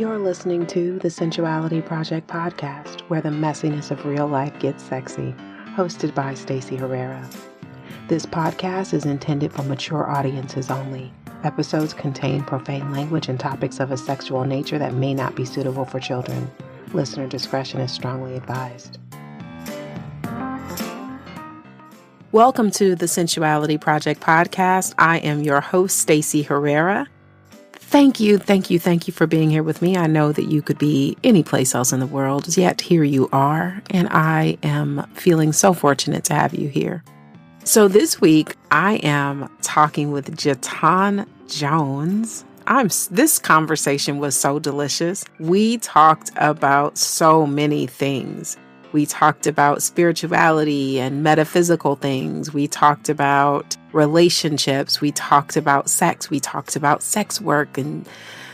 You're listening to the Sensuality Project podcast, where the messiness of real life gets sexy, hosted by Stacey Herrera. This podcast is intended for mature audiences only. Episodes contain profane language and topics of a sexual nature that may not be suitable for children. Listener discretion is strongly advised. Welcome to the Sensuality Project podcast. I am your host, Stacey Herrera. Thank you for being here with me. I know that you could be any place else in the world, yet here you are, and I am feeling so fortunate to have you here. So this week, I am talking with JeTuan Jones. This conversation was so delicious. We talked about so many things. We talked about spirituality and metaphysical things. We talked about relationships. We talked about sex. We talked about sex work and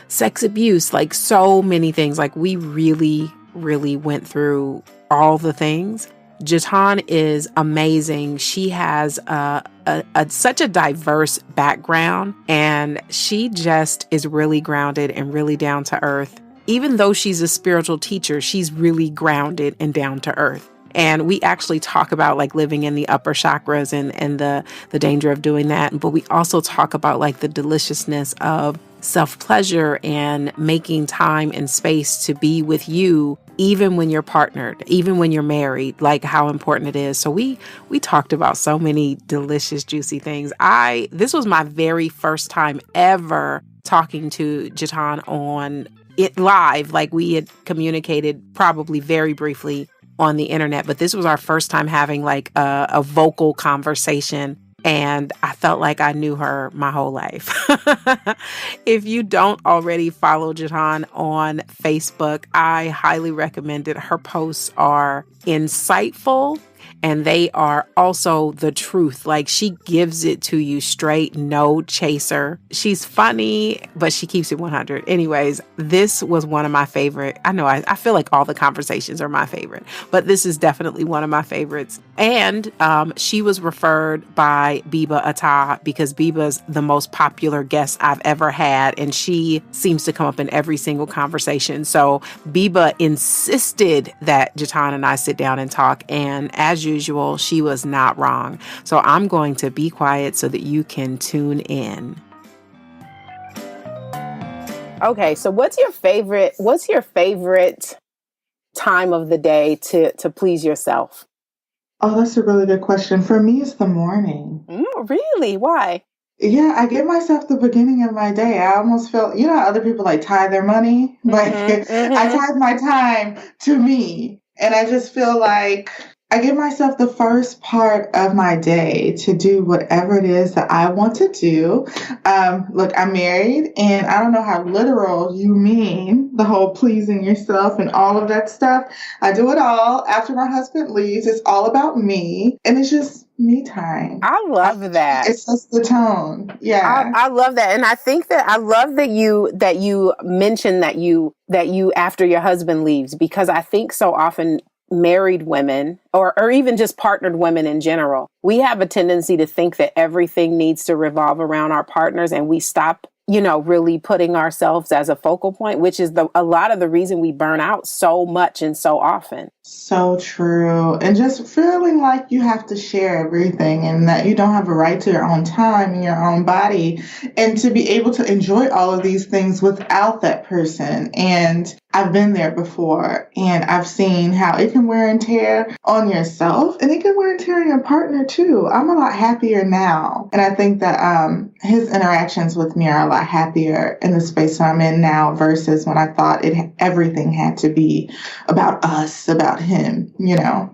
sex abuse, like so many things. Like we really went through all the things. JeTuan is amazing. She has such a diverse background, and she just is really grounded and really down to earth. Even though she's a spiritual teacher, she's really grounded and down to earth. And we actually talk about like living in the upper chakras and the danger of doing that. But we also talk about like the deliciousness of self-pleasure and making time and space to be with you, even when you're partnered, even when you're married, like how important it is. So we talked about so many delicious, juicy things. This was my very first time ever talking to JeTuan on it live. Like we had communicated probably very briefly on the internet, but this was our first time having like a vocal conversation. And I felt like I knew her my whole life. If you don't already follow JeTuan on Facebook, I highly recommend it. Her posts are insightful and they are also the truth. Like she gives it to you straight, no chaser. She's funny, but she keeps it 100. Anyways, this was one of my favorite. I know I feel like all the conversations are my favorite, but this is definitely one of my favorites. And she was referred by Biba Atta because Biba's the most popular guest I've ever had, and she seems to come up in every single conversation. So Biba insisted that JeTuan and I sit down and talk, and as usual, she was not wrong. So I'm going to be quiet so that you can tune in. Okay, so what's your favorite time of the day to please yourself? Oh, that's a really good question. For me, it's the morning. Really? Why? Yeah, I give myself the beginning of my day. I almost feel, you know how other people like tithe their money? Like I tithe my time to me. And I just feel like I give myself the first part of my day to do whatever it is that I want to do. Look, I'm married, and I don't know how literal you mean the whole pleasing yourself and all of that stuff. I do it all after my husband leaves. It's all about me, and it's just me time. I love that. It sets the tone. Yeah. I love that. And I think that I love that you mentioned that you after your husband leaves, because I think so often married women or even just partnered women in general, we have a tendency to think that everything needs to revolve around our partners, and we stop, really putting ourselves as a focal point, which is a lot of the reason we burn out so much and so often. So true. And just feeling like you have to share everything and that you don't have a right to your own time and your own body, and to be able to enjoy all of these things without that person. And I've been there before, and I've seen how it can wear and tear on yourself, and it can wear and tear on your partner too. I'm a lot happier now. And I think that his interactions with me are a lot happier in the space I'm in now versus when I thought everything had to be about us, about him.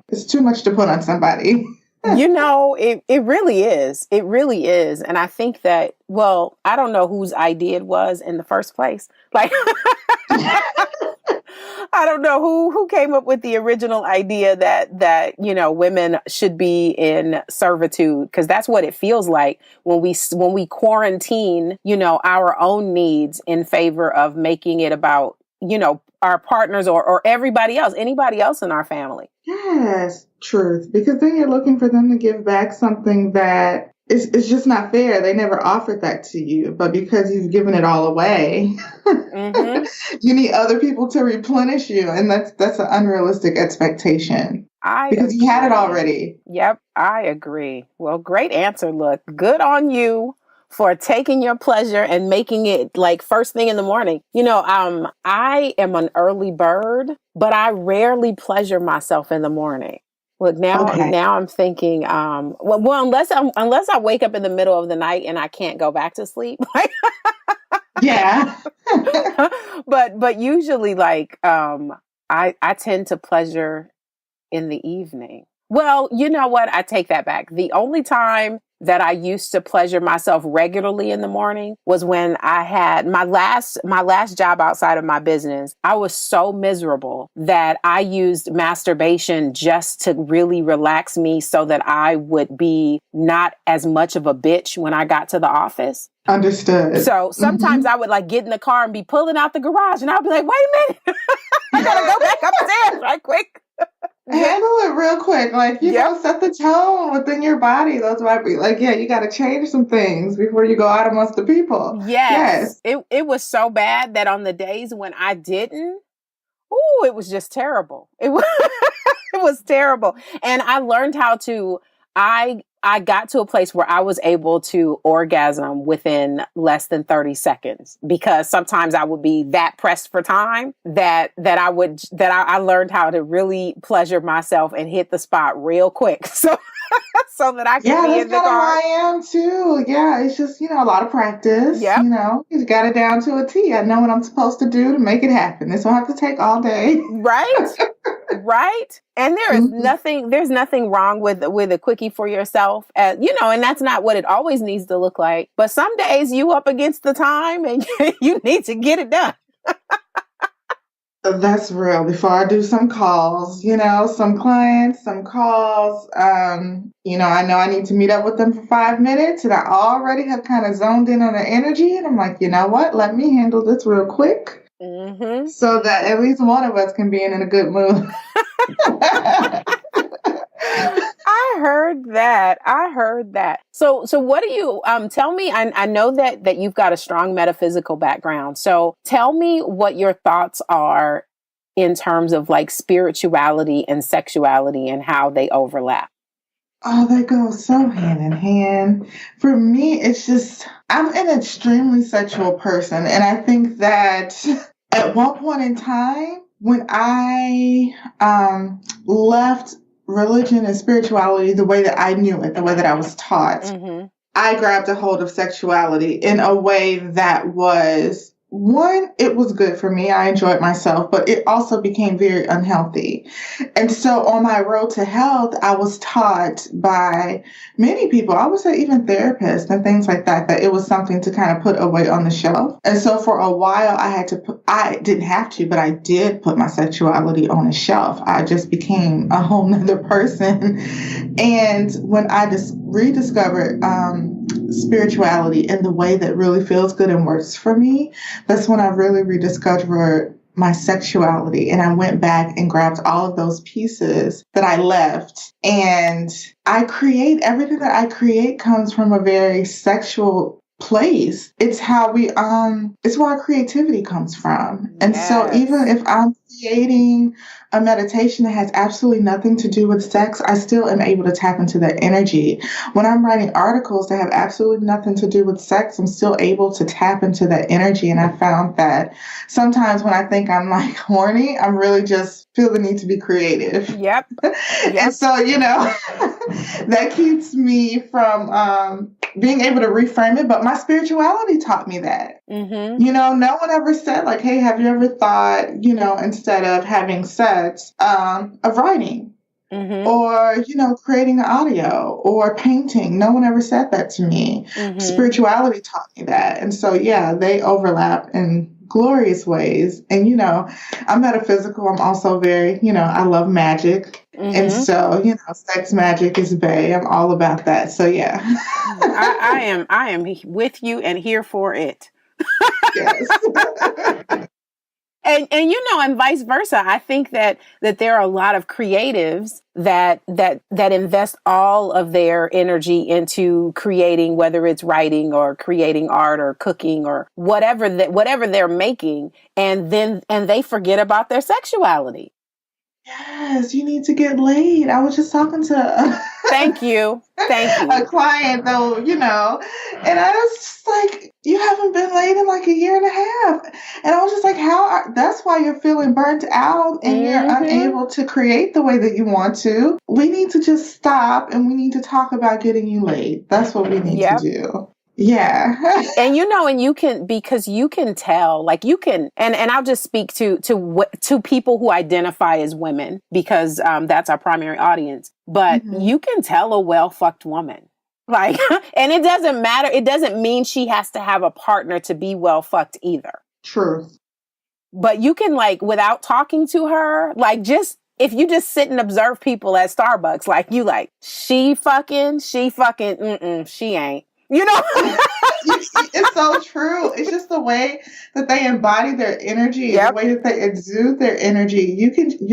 It's too much to put on somebody. It really is. It really is. And I think that, well, I don't know whose idea it was in the first place. Like, I don't know who came up with the original idea that women should be in servitude, because that's what it feels like when we quarantine, our own needs in favor of making it about, our partners or everybody else, anybody else in our family. Yes, truth. Because then you're looking for them to give back something that it's just not fair. They never offered that to you, but because you've given it all away, Mm-hmm. you need other people to replenish you, and that's an unrealistic expectation I because you had it agree. already. Yep, I agree. Well, great answer. Look, good on you for taking your pleasure and making it like first thing in the morning. I am an early bird, but I rarely pleasure myself in the morning. Look, Okay. now I'm thinking, well, unless I wake up in the middle of the night and I can't go back to sleep. Yeah. But usually I tend to pleasure in the evening. Well, you know what? I take that back. The only time that I used to pleasure myself regularly in the morning was when I had my last job outside of my business. I was so miserable that I used masturbation just to really relax me so that I would be not as much of a bitch when I got to the office. Understood. So sometimes I would like get in the car and be pulling out the garage and I'll be like, wait a minute, I gotta go back upstairs right quick. Handle it real quick. Like, Yep. set the tone within your body. Those might be like, yeah, you got to change some things before you go out amongst the people. Yes. Yes. It was so bad that on the days when I didn't, ooh, it was just terrible. It was it was terrible. And I learned how to I got to a place where I was able to orgasm within less than 30 seconds because sometimes I would be that pressed for time that I learned how to really pleasure myself and hit the spot real quick. So that I could Yeah, be that's in the kind of how car. I am too. Yeah, it's just, a lot of practice. Yep. You got it down to a T. I know what I'm supposed to do to make it happen. This don't have to take all day. Right. Right. And Mhm. there's nothing wrong with a quickie for yourself. And that's not what it always needs to look like. But some days you up against the time and you need to get it done. That's real. Before I do some calls, some clients, some calls, I know I need to meet up with them for 5 minutes and I already have kind of zoned in on the energy and I'm like, you know what? Let me handle this real quick Mm-hmm. so that at least one of us can be in a good mood. I heard that. So what do you tell me? I know that you've got a strong metaphysical background. So tell me what your thoughts are in terms of like spirituality and sexuality and how they overlap. Oh, they go so hand in hand. For me, it's just, I'm an extremely sexual person. And I think that at one point in time, when I left religion and spirituality the way that I knew it, the way that I was taught, Mm-hmm. I grabbed a hold of sexuality in a way that was one, it was good for me. I enjoyed myself, but it also became very unhealthy. And so on my road to health, I was taught by many people, I would say even therapists and things like that, that it was something to kind of put away on the shelf. And so for a while, I didn't have to, but I did put my sexuality on a shelf. I just became a whole nother person. And when I just rediscovered spirituality in the way that really feels good and works for me, that's when I really rediscovered my sexuality. And I went back and grabbed all of those pieces that I left. And everything that I create comes from a very sexual place. It's it's where our creativity comes from. And so even Yes. if I'm creating a meditation that has absolutely nothing to do with sex, I still am able to tap into that energy. When I'm writing articles that have absolutely nothing to do with sex, I'm still able to tap into that energy. And I found that sometimes when I think I'm like horny, I'm really just feel the need to be creative. Yep. And Yep. so, that keeps me from being able to reframe it. But my spirituality taught me that. Mm-hmm. No one ever said, like, hey, have you ever thought, instead of having sex, of writing Mm-hmm. or, creating an audio or painting? No one ever said that to me. Mm-hmm. Spirituality taught me that. And so, yeah, they overlap in glorious ways. And, I'm metaphysical. I'm also very, I love magic. And Mm-hmm. so, sex magic is bae. I'm all about that. So, yeah. I am with you and here for it. Yes. And vice versa. I think that there are a lot of creatives that invest all of their energy into creating, whether it's writing or creating art or cooking or whatever they're making, and they forget about their sexuality. Yes, you need to get laid. I was just talking to Thank you. a client though, and I was just like, you haven't been laid in like a year and a half. And I was just like, that's why you're feeling burnt out and you're unable to create the way that you want to. We need to just stop and we need to talk about getting you laid. That's what we need to do. Yeah. And you can, because you can tell, like you can, and I'll just speak to people who identify as women, because that's our primary audience. But you can tell a well-fucked woman. Like, and it doesn't matter. It doesn't mean she has to have a partner to be well-fucked either. Truth. But you can, like, without talking to her, like, just, if you just sit and observe people at Starbucks, like, you like, she fucking, she ain't. It's so true. It's just the way that they embody their energy, the way that they exude their energy. You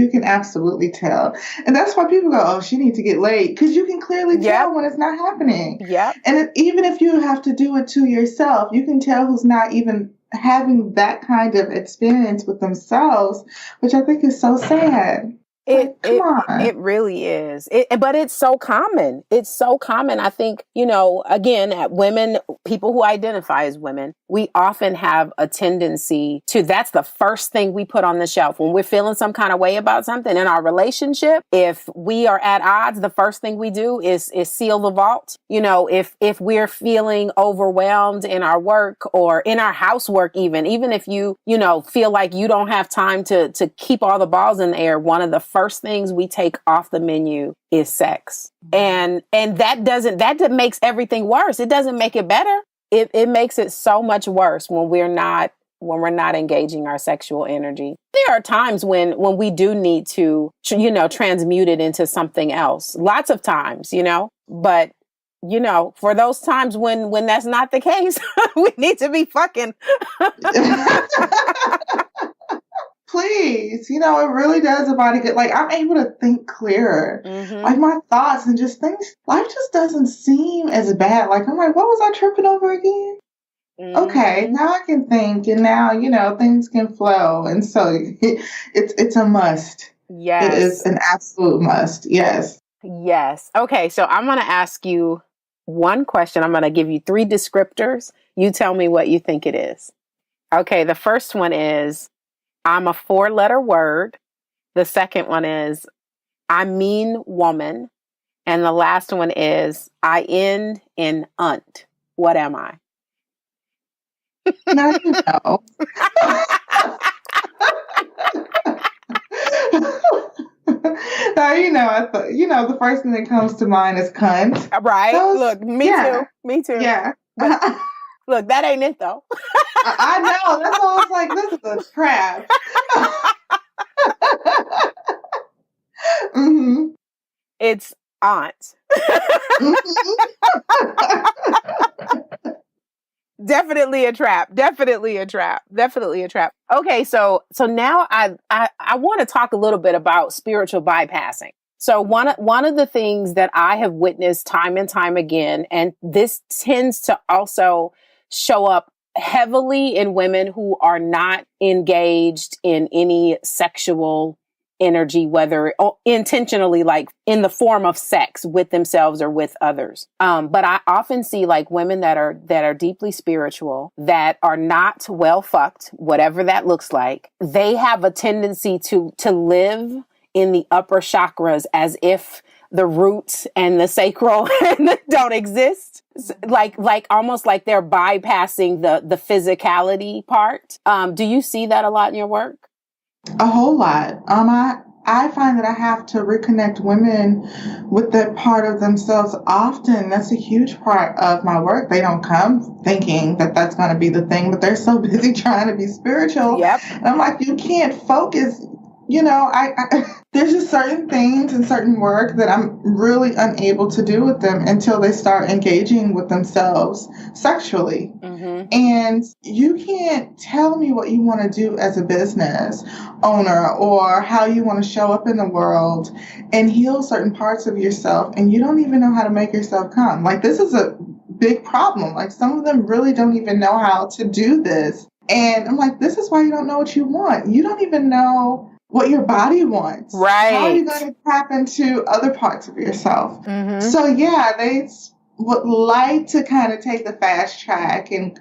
can absolutely tell. And that's why people go, oh, she needs to get laid. Because you can clearly tell when it's not happening. Yeah. And even if you have to do it to yourself, you can tell who's not even having that kind of experience with themselves, which I think is so sad. It really is. But it's so common. It's so common. I think, again, at women, people who identify as women, we often have a tendency to, that's the first thing we put on the shelf when we're feeling some kind of way about something in our relationship. If we are at odds, the first thing we do is seal the vault. If we're feeling overwhelmed in our work or in our housework, even if you feel like you don't have time to keep all the balls in the air, one of the first things we take off the menu is sex. And that makes everything worse. It doesn't make it better. It makes it so much worse when we're not engaging our sexual energy. There are times when we do need to, transmute it into something else. Lots of times, but for those times when that's not the case, we need to be fucking. Please, it really does a body good. Like, I'm able to think clearer. Like, my thoughts and just things, life just doesn't seem as bad. Like, I'm like, what was I tripping over again? Okay, now I can think, and now, things can flow. And so it's a must. Yes. It is an absolute must. Yes. Yes. Okay, so I'm going to ask you one question. I'm going to give you 3 descriptors. You tell me what you think it is. Okay, the first one is, I'm a 4-letter word. The second one is, I mean woman. And the last one is, I end in unt. What am I? Now you know. Now the first thing that comes to mind is cunt. Right. Look, me too. Yeah. But, look, that ain't it though. I know. That's why I was like, this is a trap. It's aunt. Definitely a trap. Okay, so now I want to talk a little bit about spiritual bypassing. So one of the things that I have witnessed time and time again, and this tends to also show up heavily in women who are not engaged in any sexual energy, whether intentionally, like in the form of sex with themselves or with others. But I often see like women that are deeply spiritual, that are not well fucked, whatever that looks like. They have a tendency to live in the upper chakras as if the roots and the sacral don't exist. Like almost like they're bypassing the physicality part. Do you see that a lot in your work? A whole lot. I find that I have to reconnect women with that part of themselves often. That's a huge part of my work. They don't come thinking that that's going to be the thing, but they're so busy trying to be spiritual. Yep. And I'm like, you can't focus I there's just certain things and certain work that I'm really unable to do with them until they start engaging with themselves sexually. Mm-hmm. And you can't tell me what you want to do as a business owner or how you want to show up in the world and heal certain parts of yourself, and you don't even know how to make yourself come. Like, this is a big problem. Like, some of them really don't even know how to do this. And I'm like, this is why you don't know what you want. You don't even know what your body wants. Right. How are you going to tap into other parts of yourself? Mm-hmm. So yeah, they would like to kind of take the fast track and,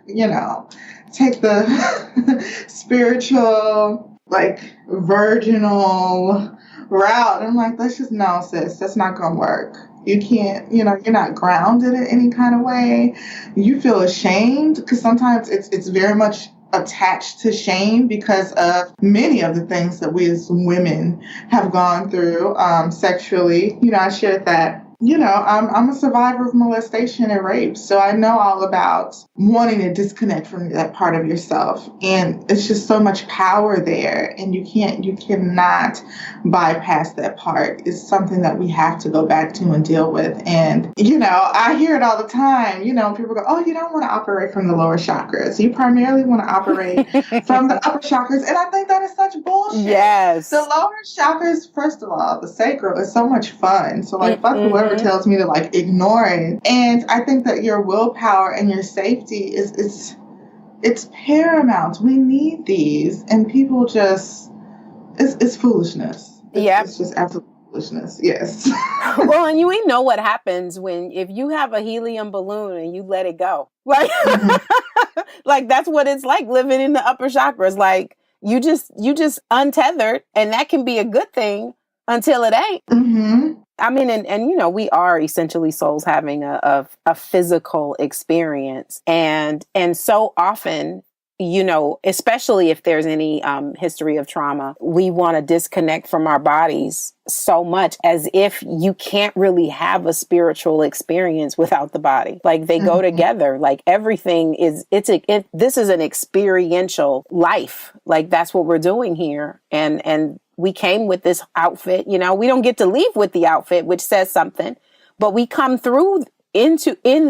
take the spiritual, like, virginal route. I'm like, that's just no, sis. That's not going to work. You can't, you're not grounded in any kind of way. You feel ashamed because sometimes it's very much attached to shame because of many of the things that we as women have gone through sexually. I shared that. I'm a survivor of molestation and rape, so I know all about wanting to disconnect from that part of yourself. And it's just so much power there, and you cannot bypass that part. It's something that we have to go back to and deal with. And, I hear it all the time. People go, oh, you don't want to operate from the lower chakras. You primarily want to operate from the upper chakras. And I think that is such bullshit. Yes. The lower chakras, first of all, the sacral is so much fun. So, like, fuck whoever tells me to, like, ignore it. And I think that your willpower and your safety it's paramount. We need these. And people just, it's foolishness. It's just absolute foolishness. Yes. Well, and we know what happens if you have a helium balloon and you let it go. Like, like, that's what it's like living in the upper chakras. Like, you just untethered, and that can be a good thing until it ain't. Mm-hmm. I mean, and we are essentially souls having a physical experience, and so often, especially if there's any history of trauma, we want to disconnect from our bodies so much, as if you can't really have a spiritual experience without the body. Like, they go together. Like, everything this is an experiential life. Like, that's what we're doing here, and we came with this outfit. We don't get to leave with the outfit, which says something, but we come through in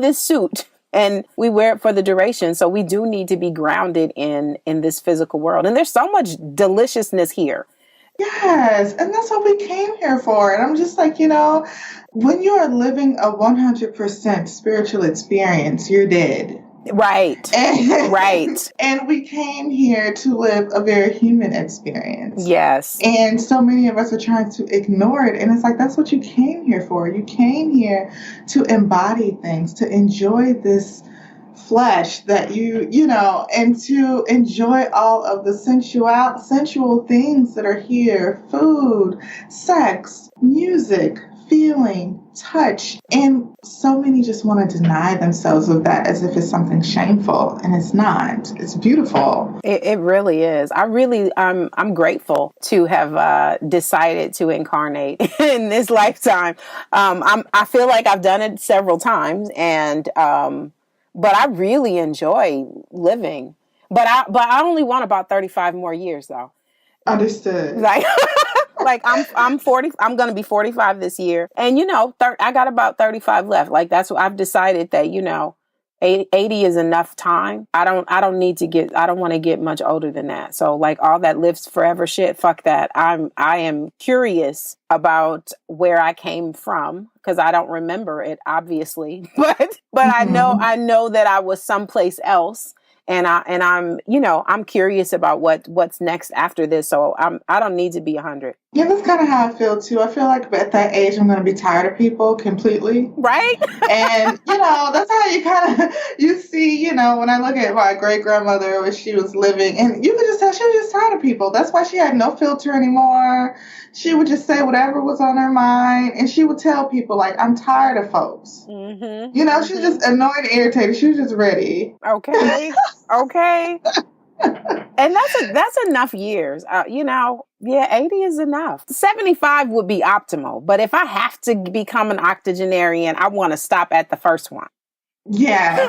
this suit. And we wear it for the duration. So we do need to be grounded in this physical world. And there's so much deliciousness here. Yes. And that's what we came here for. And I'm just like, when you are living a 100% spiritual experience, you're dead. Right. Right. And we came here to live a very human experience. Yes. And so many of us are trying to ignore it. And it's like, that's what you came here for. You came here to embody things, to enjoy this flesh that and to enjoy all of the sensual things that are here: food, sex, music, feeling, touch. And so many just want to deny themselves of that as if it's something shameful, and it's not. It's beautiful. It really is. I'm grateful to have decided to incarnate in this lifetime. I feel like I've done it several times, and but I really enjoy living. But I only want about 35 more years, though. Understood. Like I'm 40. I'm going to be 45 this year, and I got about 35 left. Like, that's what I've decided, that 80 is enough time. I don't want to get much older than that. So, like, all that lives forever shit, fuck that. I am curious about where I came from, because I don't remember it, obviously, but I know that I was someplace else. And I'm curious about what's next after this. So I don't need to be 100. Yeah, that's kind of how I feel too. I feel like at that age, I'm going to be tired of people completely. Right. And, that's how you kind of, you see, when I look at my great grandmother when she was living, and you could just tell she was just tired of people. That's why she had no filter anymore. She would just say whatever was on her mind. And she would tell people, like, I'm tired of folks. Mm-hmm. She was just annoyed and irritated. She was just ready. Okay. Okay. And that's enough years. 80 is enough. 75 would be optimal. But if I have to become an octogenarian, I want to stop at the first one. Yeah.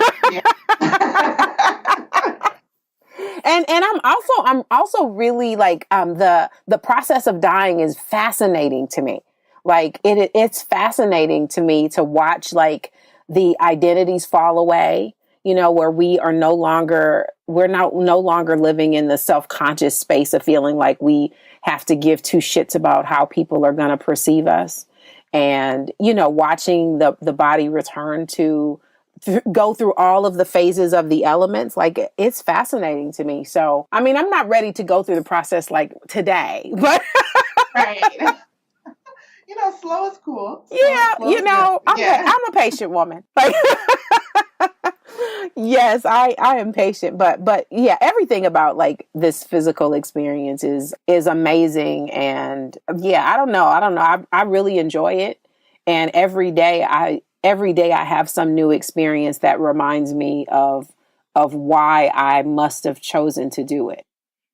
And I'm also really like, the process of dying is fascinating to me. Like it's fascinating to me to watch like the identities fall away, where we're no longer living in the self-conscious space of feeling like we have to give two shits about how people are going to perceive us. And, watching the body return to go through all of the phases of the elements, like it's fascinating to me. So, I mean, I'm not ready to go through the process like today, but Right. Slow is cool. yeah, Slow is good. Yeah. I'm a patient woman. Like, yes, I am patient, but yeah, everything about like this physical experience is amazing. And yeah, I don't know. I really enjoy it. And every day I have some new experience that reminds me of why I must have chosen to do it.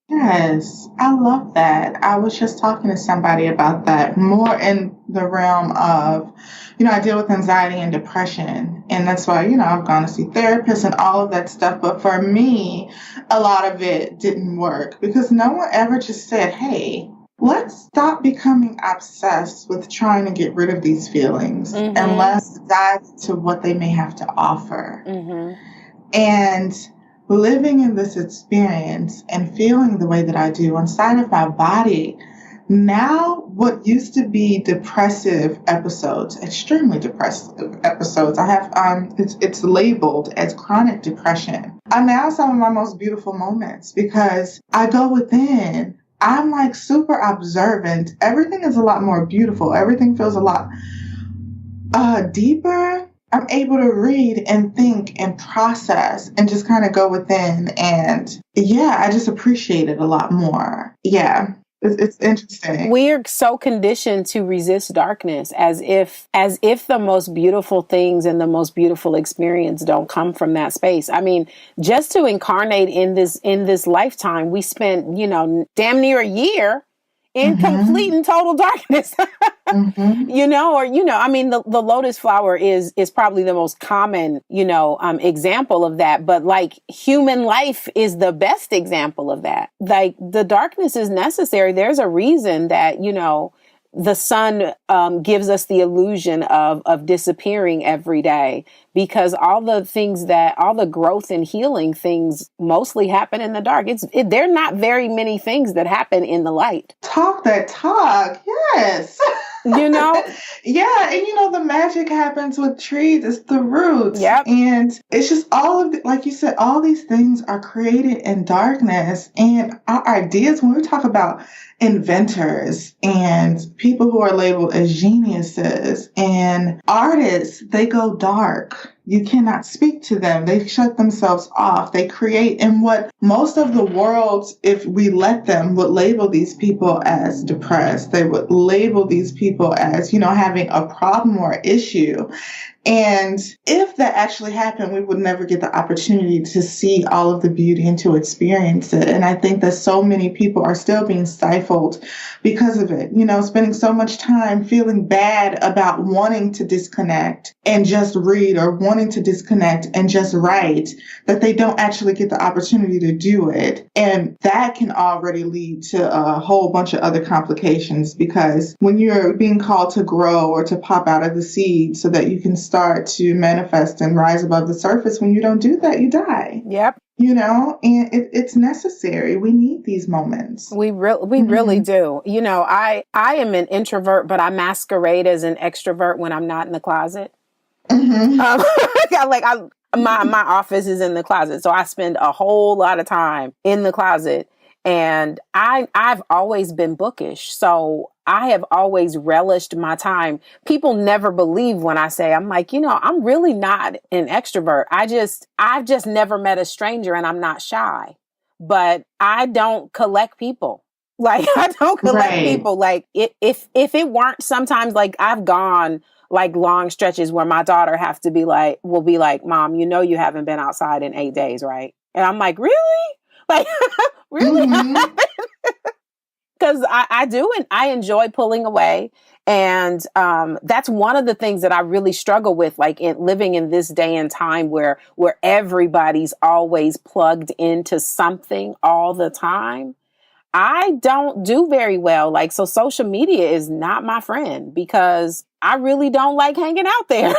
Yes, I love that. I was just talking to somebody about that more in the realm of, I deal with anxiety and depression. And that's why, I've gone to see therapists and all of that stuff. But for me, a lot of it didn't work because no one ever just said, hey, let's stop becoming obsessed with trying to get rid of these feelings and let's dive into what they may have to offer. And living in this experience and feeling the way that I do inside of my body, now what used to be depressive episodes, extremely depressive episodes, I have it's labeled as chronic depression, are now some of my most beautiful moments because I go within. I'm like super observant. Everything is a lot more beautiful. Everything feels a lot deeper. I'm able to read and think and process and just kind of go within. And yeah, I just appreciate it a lot more. Yeah, it's interesting. We're so conditioned to resist darkness as if the most beautiful things and the most beautiful experience don't come from that space. I mean, just to incarnate in this lifetime, we spent, damn near a year in complete and total darkness. I mean, the lotus flower is probably the most common, example of that. But like human life is the best example of that. Like the darkness is necessary. There's a reason that, the sun gives us the illusion of disappearing every day, because all the growth and healing things mostly happen in the dark. There are not very many things that happen in the light. Talk that talk. Yes. Yeah. And the magic happens with trees. It's the roots. Yep. And it's just all of like you said, all these things are created in darkness. And our ideas, when we talk about inventors and people who are labeled as geniuses and artists, they go dark. You cannot speak to them. They shut themselves off. They create, and what most of the world, if we let them, would label these people as depressed. They would label these people as, having a problem or issue. And if that actually happened, we would never get the opportunity to see all of the beauty and to experience it. And I think that so many people are still being stifled because of it. Spending so much time feeling bad about wanting to disconnect and just read, or wanting to disconnect and just write, that they don't actually get the opportunity to do it. And that can already lead to a whole bunch of other complications, because when you're being called to grow or to pop out of the seed so that you can start to manifest and rise above the surface, when you don't do that, you die. Yep. And it's necessary. We need these moments. We really do. I am an introvert, but I masquerade as an extrovert when I'm not in the closet. My office is in the closet, so I spend a whole lot of time in the closet. And I've always been bookish, so I have always relished my time. People never believe when I say, I'm like, I'm really not an extrovert. I've just never met a stranger, and I'm not shy, but I don't collect people. Like, I don't collect people. Like, if it weren't, sometimes like I've gone like long stretches where my daughter will be like, Mom, you haven't been outside in 8 days, right? And I'm like, really? Like, really? Because because I do, and I enjoy pulling away. And that's one of the things that I really struggle with, like living in this day and time where everybody's always plugged into something all the time. I don't do very well. Like, so social media is not my friend because I really don't like hanging out there.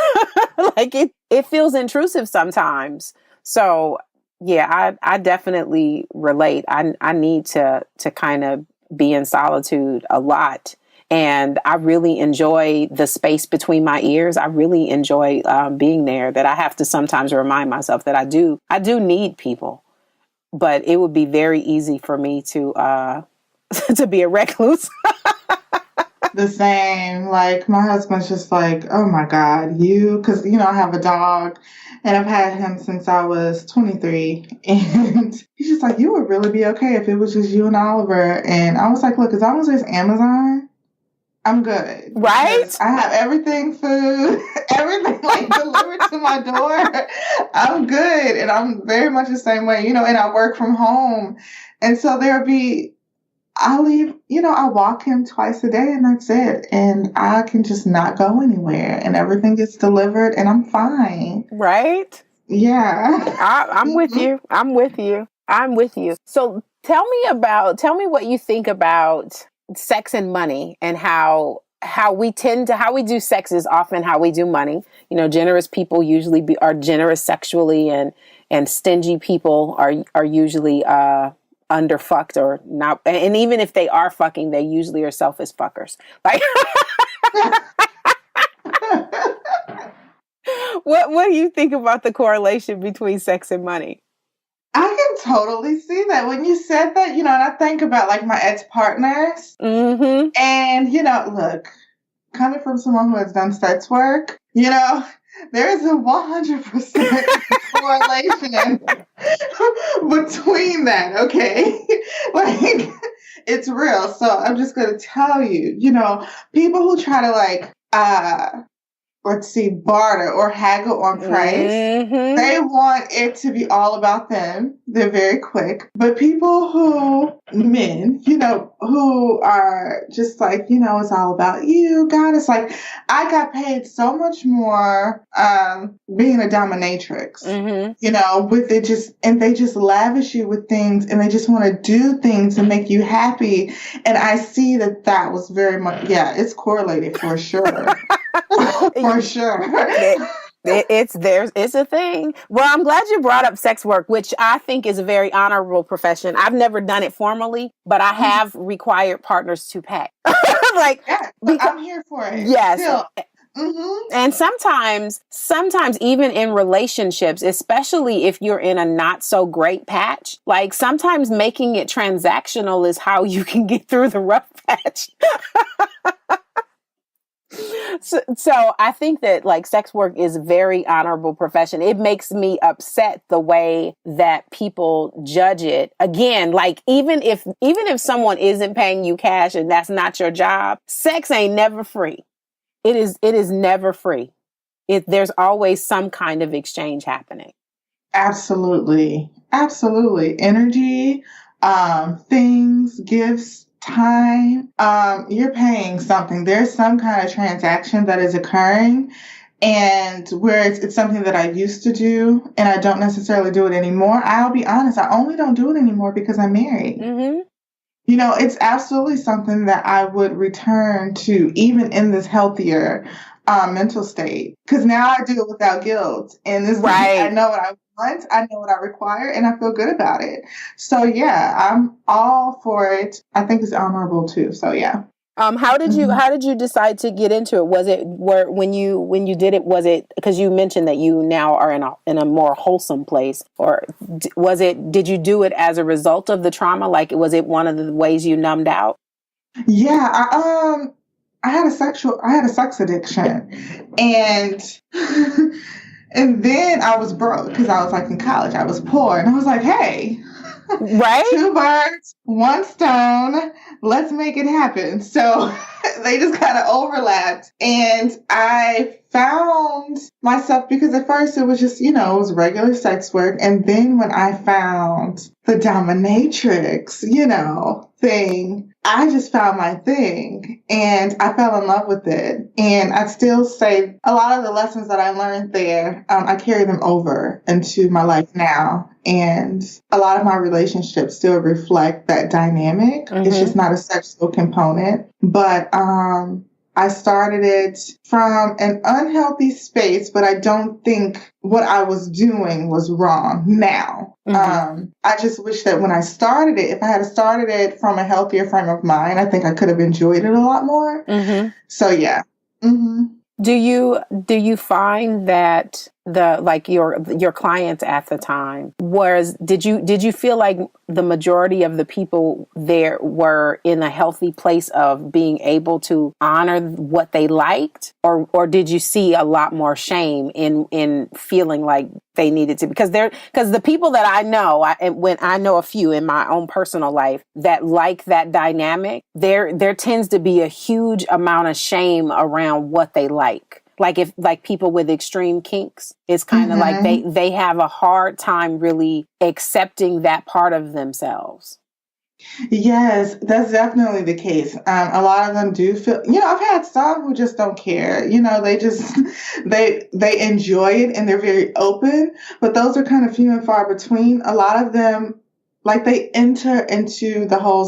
Like it feels intrusive sometimes. So yeah, I definitely relate. I need to kind of be in solitude a lot. And I really enjoy the space between my ears. I really enjoy being there, that I have to sometimes remind myself that I do need people. But it would be very easy for me to to be a recluse. The same. Like, my husband's just like, oh my God, because, I have a dog and I've had him since I was 23. And he's just like, you would really be okay if it was just you and Oliver. And I was like, look, as long as there's Amazon, I'm good. Right? I have everything, food, everything like delivered to my door. I'm good. And I'm very much the same way, and I work from home. And so I'll leave, I walk him twice a day and that's it. And I can just not go anywhere and everything gets delivered and I'm fine. Right? Yeah. I'm with you. I'm with you. So tell me what you think about sex and money, and how we do sex is often how we do money. Generous people usually are generous sexually, and stingy people are usually underfucked or not. And even if they are fucking, they usually are selfish fuckers. Like, what do you think about the correlation between sex and money? I can totally see that. When you said that, and I think about like my ex-partners, mm-hmm. and, look, coming from someone who has done sex work, there is a 100% correlation between that, okay? Like, it's real. So I'm just going to tell you, people who try to like, barter or haggle on price. Mm-hmm. They want it to be all about them. They're very quick. But men, who are just like, it's all about you, God. It's like, I got paid so much more being a dominatrix, mm-hmm. with it and they just lavish you with things and they just want to do things to make you happy. And I see that was very much, it's correlated for sure. For sure. It's a thing. Well, I'm glad you brought up sex work, which I think is a very honorable profession. I've never done it formally, but I have required partners to pay. I'm here for it. Yes. Still. Mm-hmm. And sometimes even in relationships, especially if you're in a not so great patch, like sometimes making it transactional is how you can get through the rough patch. So I think that like sex work is a very honorable profession. It makes me upset the way that people judge it. Again, like even if someone isn't paying you cash and that's not your job, sex ain't never free. It is never free. There's always some kind of exchange happening. Absolutely. Absolutely. Energy, things, gifts, time, you're paying something. There's some kind of transaction that is occurring, and where it's something that I used to do and I don't necessarily do it anymore. I'll be honest, I only don't do it anymore because I'm married. Mm-hmm. It's absolutely something that I would return to even in this healthier mental state, because now I do it without guilt, and this right. I know what I want, I know what I require, and I feel good about it. So yeah, I'm all for it. I think it's honorable too. So yeah. How did you decide to get into it? Was it when you did it? Was it because you mentioned that you now are in a more wholesome place, or did you do it as a result of the trauma? Like, was it one of the ways you numbed out? Yeah, I had a sex addiction, and and then I was broke because I was like in college. I was poor, and I was like, hey, right? 2 birds, 1 stone. Let's make it happen. So they just kind of overlapped, and I found myself, because at first it was just, it was regular sex work. And then when I found the dominatrix, thing, I just found my thing and I fell in love with it. And I still say a lot of the lessons that I learned there, I carry them over into my life now. And a lot of my relationships still reflect that dynamic. Mm-hmm. It's just not a sexual component. But I started it from an unhealthy space, but I don't think what I was doing was wrong now. Mm-hmm. I just wish that when I started it, if I had started it from a healthier frame of mind, I think I could have enjoyed it a lot more. Mm-hmm. So yeah. Mm-hmm. Do you find that your clients at the time did you feel like the majority of the people there were in a healthy place of being able to honor what they liked, or did you see a lot more shame in feeling like they needed to, because the people that I know, when I know a few in my own personal life that like that dynamic, there tends to be a huge amount of shame around what they like. Like people with extreme kinks, it's kind of like they have a hard time really accepting that part of themselves. Yes, that's definitely the case. A lot of them do feel, I've had some who just don't care. They just, they enjoy it and they're very open, but those are kind of few and far between. A lot of them, like, they enter into the whole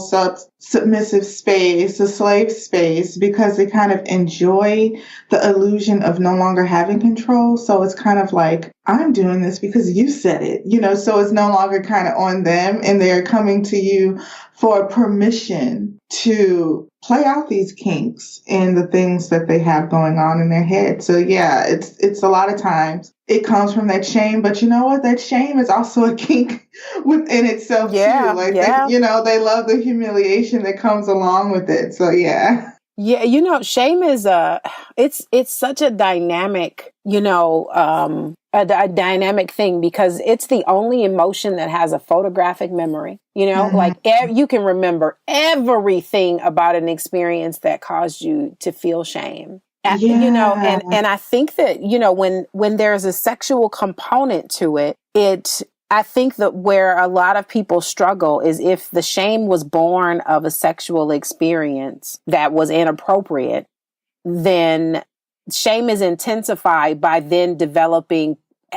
submissive space, the slave space, because they kind of enjoy the illusion of no longer having control. So it's kind of like, I'm doing this because you said it, so it's no longer kind of on them, and they're coming to you for permission to play out these kinks and the things that they have going on in their head. So yeah, it's a lot of times it comes from that shame, but you know what? That shame is also a kink within itself too. Like, they love the humiliation that comes along with it. So yeah. Yeah, shame is it's such a dynamic, a dynamic thing, because it's the only emotion that has a photographic memory. Like you can remember everything about an experience that caused you to feel shame. And I think that, when there's a sexual component to it, I think that where a lot of people struggle is if the shame was born of a sexual experience that was inappropriate, then shame is intensified by then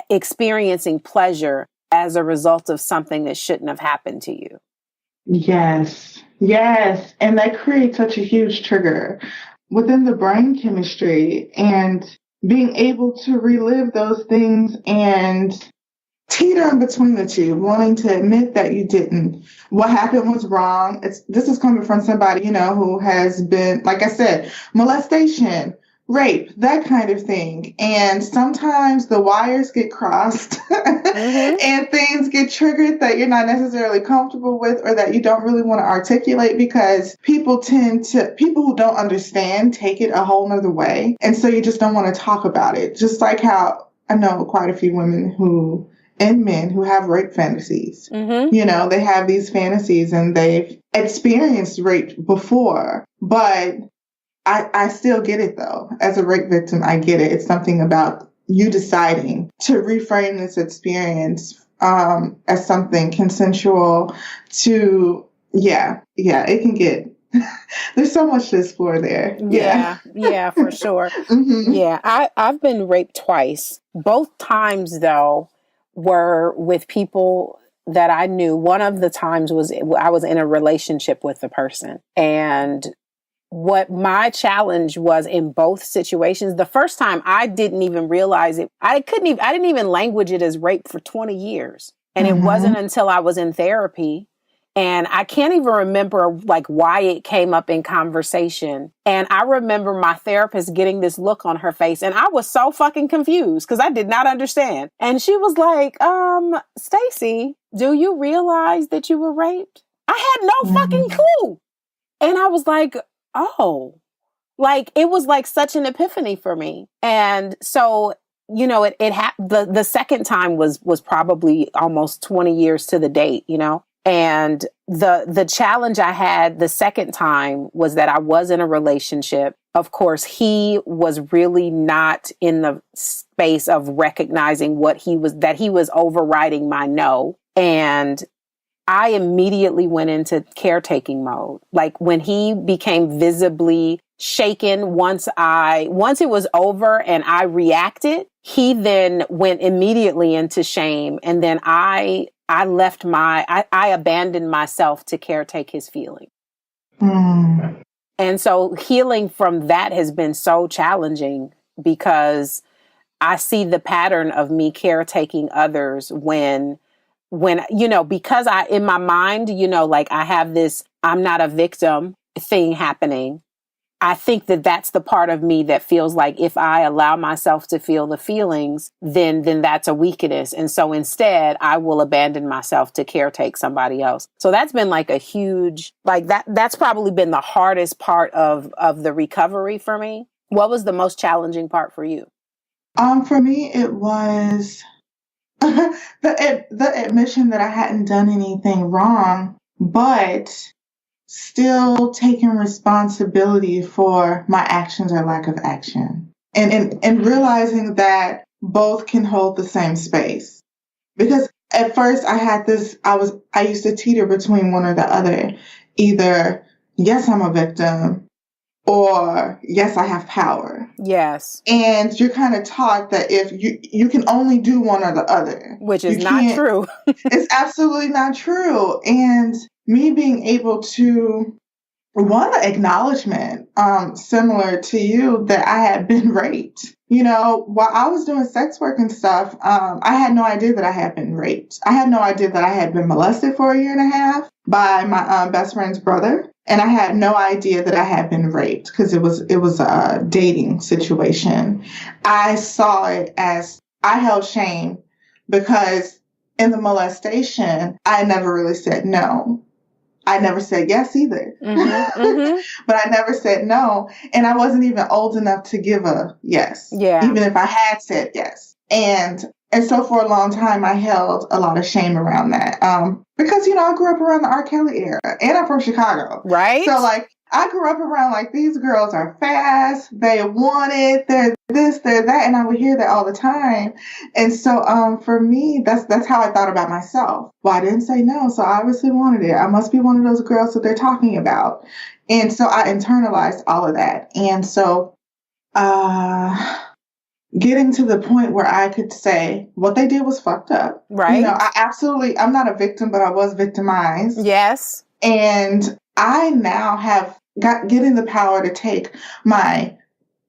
experiencing pleasure as a result of something that shouldn't have happened to you. Yes. Yes. And that creates such a huge trigger within the brain chemistry, and being able to relive those things and teeter in between the two, wanting to admit that you didn't. What happened was wrong. This is coming from somebody, who has been, like I said, molestation, rape, that kind of thing. And sometimes the wires get crossed and things get triggered that you're not necessarily comfortable with, or that you don't really want to articulate, because people who don't understand take it a whole nother way. And so you just don't want to talk about it. Just like how I know quite a few women and men who have rape fantasies. They have these fantasies and they've experienced rape before, but I still get it though. As a rape victim, I get it. It's something about you deciding to reframe this experience as something consensual to, it can get, there's so much to explore there. Yeah, for sure. Yeah, I've been raped twice. Both times though were with people that I knew. One of the times was I was in a relationship with the person, and what my challenge was in both situations. The first time I didn't even realize it. I didn't even language it as rape for 20 years. And it wasn't until I was in therapy, and I can't even remember like why it came up in conversation. And I remember my therapist getting this look on her face, and I was so fucking confused because I did not understand. And she was like, Stacey, do you realize that you were raped? I had no fucking clue. And I was like, oh, like it was like such an epiphany for me. And so, the second time was probably almost 20 years to the date, and the challenge I had the second time was that I was in a relationship of course, he was really not in the space of recognizing that he was overriding my no. And I immediately went into caretaking mode. Like when he became visibly shaken, once it was over and I reacted, he then went immediately into shame. And then I abandoned myself to caretake his feelings. Mm. And so healing from that has been so challenging because I see the pattern of me caretaking others when, because in my mind, like I have this, I'm not a victim thing happening. I think that that's the part of me that feels like if I allow myself to feel the feelings, then that's a weakness. And so instead, I will abandon myself to caretake somebody else. So that's been like a huge, like that's probably been the hardest part of the recovery for me. What was the most challenging part for you? For me, it was the admission that I hadn't done anything wrong, but still taking responsibility for my actions or lack of action. And realizing that both can hold the same space. Because at first I used to teeter between one or the other. Either, yes, I'm a victim, or yes, I have power. Yes. And you're kind of taught that if you can only do one or the other. Which is not true. It's absolutely not true. And me being able to, one, acknowledgement, similar to you, that I had been raped. While I was doing sex work and stuff, I had no idea that I had been raped. I had no idea that I had been molested for 1.5 years by my best friend's brother. And I had no idea that I had been raped because it was a dating situation. I saw it as I held shame because in the molestation, I never really said no. I never said yes either. Mm-hmm, mm-hmm. But I never said no. And I wasn't even old enough to give a yes. Yeah. Even if I had said yes. And so for a long time, I held a lot of shame around that. Because, I grew up around the R. Kelly era and I'm from Chicago. Right. So I grew up around these girls are fast. They want it. They're this, they're that. And I would hear that all the time. And so, for me, that's how I thought about myself. Well, I didn't say no. So I obviously wanted it. I must be one of those girls that they're talking about. And so I internalized all of that. And so, getting to the point where I could say what they did was fucked up. Right. I'm not a victim, but I was victimized. Yes. And I now getting the power to take my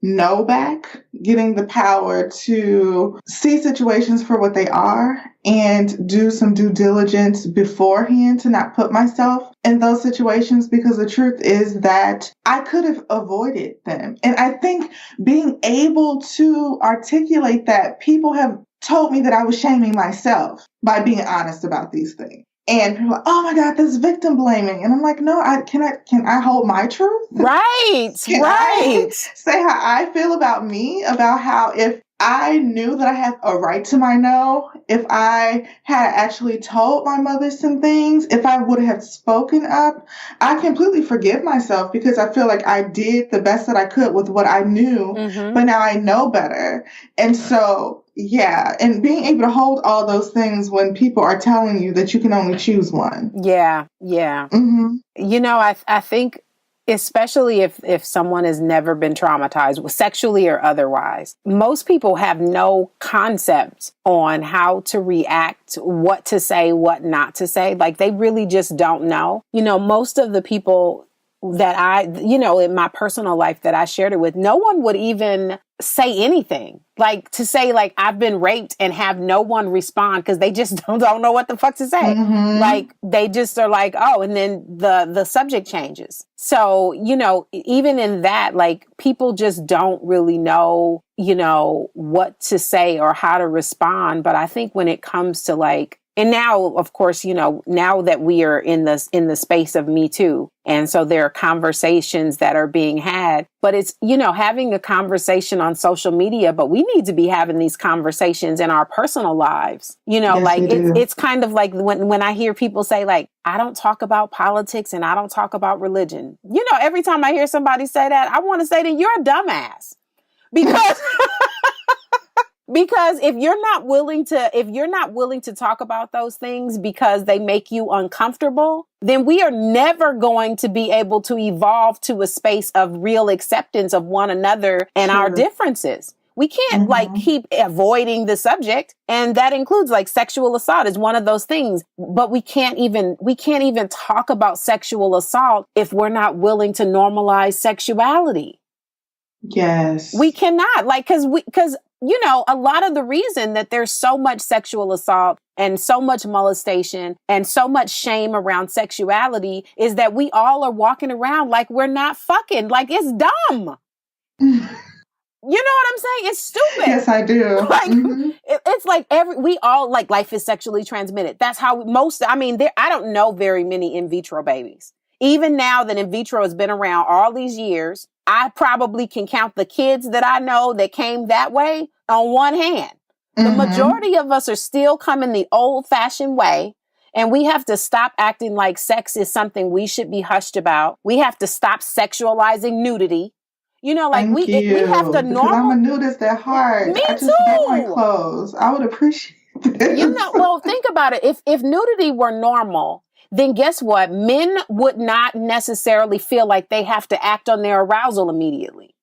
no back, getting the power to see situations for what they are and do some due diligence beforehand to not put myself in those situations, because the truth is that I could have avoided them. And I think being able to articulate that, people have told me that I was shaming myself by being honest about these things. And people are like, oh my God, that's victim blaming. And I'm like, no, can I hold my truth? Right. Can I say how I feel about me, about how if I knew that I had a right to my no, if I had actually told my mother some things, if I would have spoken up, I completely forgive myself because I feel like I did the best that I could with what I knew, but now I know better. And so, yeah, and being able to hold all those things when people are telling you that you can only choose one. Yeah, yeah. Mm-hmm. I think especially if someone has never been traumatized, sexually or otherwise, most people have no concept on how to react, what to say, what not to say. Like they really just don't know. Most of the people that in my personal life that I shared it with, no one would even say anything. Like to say like I've been raped and have no one respond because they just don't know what the fuck to say. Mm-hmm. Like they just are like, oh, and then the subject changes. So, even in that, like people just don't really know, what to say or how to respond. But I think when it comes to like And now, of course, now that we are in the space of Me Too, and so there are conversations that are being had, but it's, having a conversation on social media, but we need to be having these conversations in our personal lives. Yes, like we do. it's kind of like when I hear people say, like, I don't talk about politics and I don't talk about religion. Every time I hear somebody say that, I want to say that you're a dumbass, because because if you're not willing to talk about those things because they make you uncomfortable, then we are never going to be able to evolve to a space of real acceptance of one another and our differences. We can't keep avoiding the subject. And that includes like sexual assault is one of those things. But we can't even talk about sexual assault if we're not willing to normalize sexuality. Yes. We cannot, because a lot of the reason that there's so much sexual assault and so much molestation and so much shame around sexuality is that we all are walking around like we're not fucking, like it's dumb. You know what I'm saying? It's stupid. Yes, I do. It's like we all like life is sexually transmitted. That's how I don't know very many in vitro babies. Even now that in vitro has been around all these years, I probably can count the kids that I know that came that way on one hand. The majority of us are still coming the old fashioned way. And we have to stop acting like sex is something we should be hushed about. We have to stop sexualizing nudity. We have to because I'm a nudist at heart. Me I just too. want my clothes. I would appreciate this. Well, think about it. If nudity were normal, then guess what? Men would not necessarily feel like they have to act on their arousal immediately.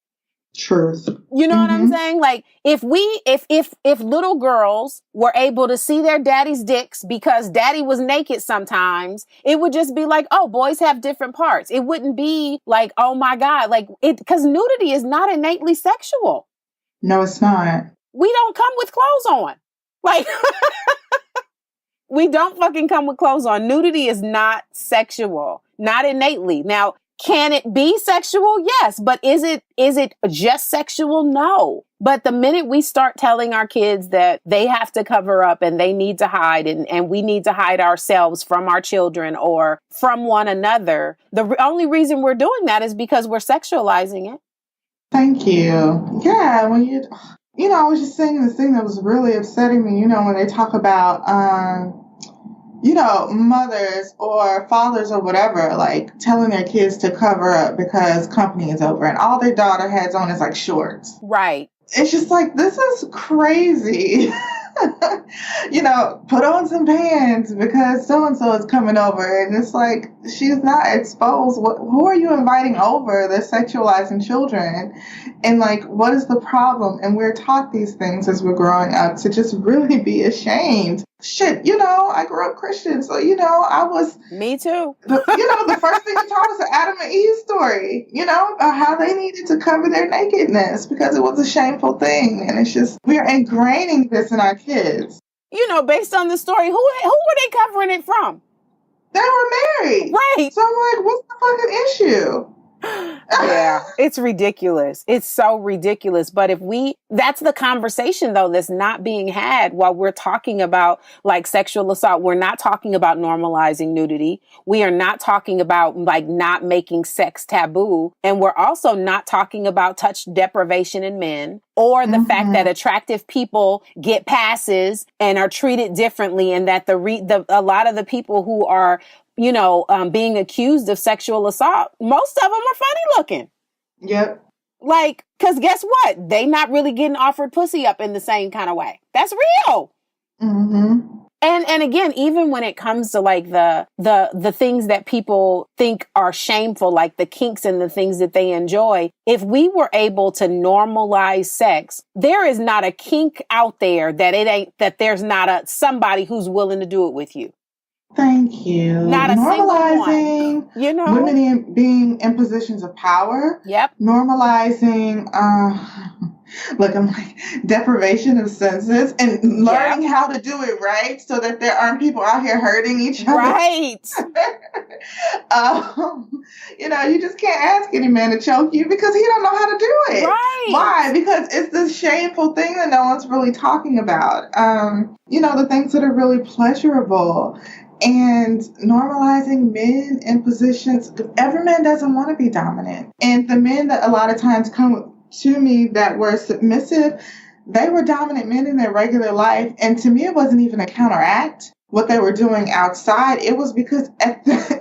Truth. You know what I'm saying? Like if little girls were able to see their daddy's dicks because daddy was naked sometimes, it would just be like, oh, boys have different parts. It wouldn't be like, oh my God, because nudity is not innately sexual. No, it's not. We don't come with clothes on. Like we don't fucking come with clothes on. Nudity is not sexual, not innately. Now, can it be sexual? Yes. But is it just sexual? No. But the minute we start telling our kids that they have to cover up and they need to hide and we need to hide ourselves from our children or from one another, the only reason we're doing that is because we're sexualizing it. Thank you. Yeah. When I was just saying this thing that was really upsetting me, when they talk about, mothers or fathers or whatever, like telling their kids to cover up because company is over and all their daughter has on is like shorts. Right. It's just like, this is crazy. Put on some pants because so-and-so is coming over. And it's like, she's not exposed. Who are you inviting over? They're sexualizing children. And like, what is the problem? And we're taught these things as we're growing up to just really be ashamed. Shit, I grew up Christian. So, I was... Me too. The first thing you taught was the Adam and Eve story, about how they needed to cover their nakedness because it was a shameful thing. And it's just, we're ingraining this in our kids. Based on the story, who were they covering it from? They were married. Right. So I'm like, what's the fucking issue? Yeah, it's ridiculous. It's so ridiculous. But that's the conversation though, that's not being had while we're talking about like sexual assault. We're not talking about normalizing nudity. We are not talking about like not making sex taboo. And we're also not talking about touch deprivation in men or the fact that attractive people get passes and are treated differently. And that a lot of the people who are being accused of sexual assault, most of them are funny looking. Yep. Like, cause guess what? They not really getting offered pussy up in the same kind of way. That's real. And again, even when it comes to like the things that people think are shameful, like the kinks and the things that they enjoy, if we were able to normalize sex, there is not a kink out there that there's not somebody who's willing to do it with you. Thank you. Not a normalizing single one. Women being in positions of power. Yep. Normalizing, deprivation of senses and learning how to do it right so that there aren't people out here hurting each other. Right. You just can't ask any man to choke you because he don't know how to do it. Right. Why? Because it's this shameful thing that no one's really talking about. The things that are really pleasurable and normalizing men in positions. Every man doesn't want to be dominant. And the men that a lot of times come to me that were submissive, they were dominant men in their regular life. And to me, it wasn't even a counteract what they were doing outside. It was because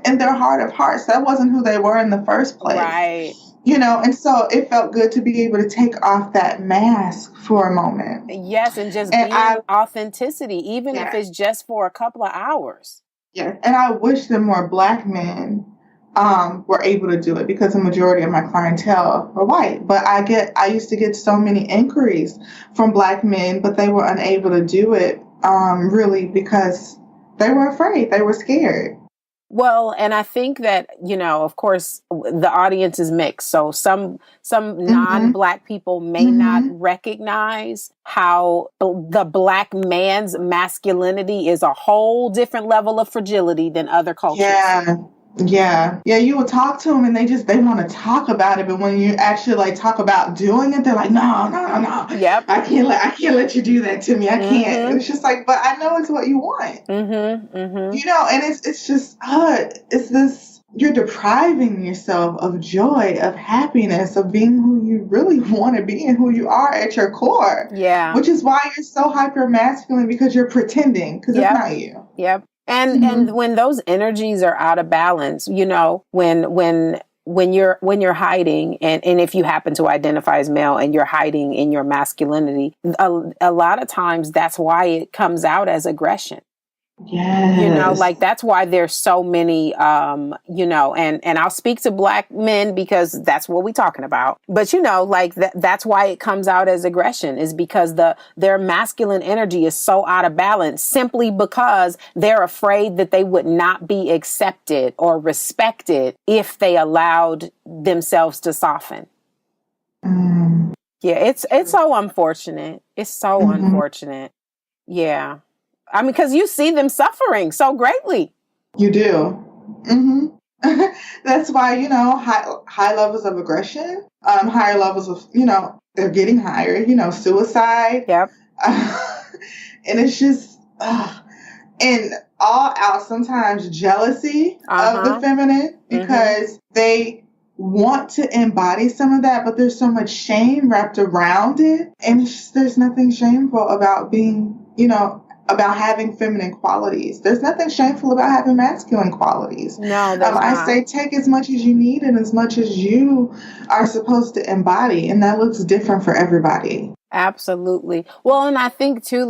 in their heart of hearts, that wasn't who they were in the first place. Right. And so it felt good to be able to take off that mask for a moment. Yes, and just being authenticity, even if it's just for a couple of hours. Yes, and I wish that more Black men were able to do it because the majority of my clientele are white. But I used to get so many inquiries from Black men, but they were unable to do it really because they were afraid. They were scared. Well, and I think that, of course, the audience is mixed. So some non-Black people may not recognize how the Black man's masculinity is a whole different level of fragility than other cultures. Yeah. You will talk to them and they want to talk about it, but when you actually talk about doing it, they're like, no. Yep. I can't let you do that to me. I can't. It's just like, but I know it's what you want. And it's just, it's this, you're depriving yourself of joy, of happiness, of being who you really want to be and who you are at your core. Yeah. Which is why you're so hyper masculine, because you're pretending, because it's not you. Yep. And when those energies are out of balance, when you're hiding, and if you happen to identify as male and you're hiding in your masculinity, a lot of times that's why it comes out as aggression. Yes. That's why there's so many, and I'll speak to Black men because that's what we're talking about. But, that's why it comes out as aggression, is because their masculine energy is so out of balance simply because they're afraid that they would not be accepted or respected if they allowed themselves to soften. Yeah, it's so unfortunate. It's so unfortunate. Yeah. I mean, because you see them suffering so greatly. You do. That's why, high levels of aggression, higher levels of, they're getting higher, suicide. Yep. And it's just, and all out sometimes jealousy of the feminine because they want to embody some of that, but there's so much shame wrapped around it. And there's nothing shameful about being, about having feminine qualities. There's nothing shameful about having masculine qualities. No, there's not. I say take as much as you need and as much as you are supposed to embody, and that looks different for everybody. Absolutely. Well, and I think too,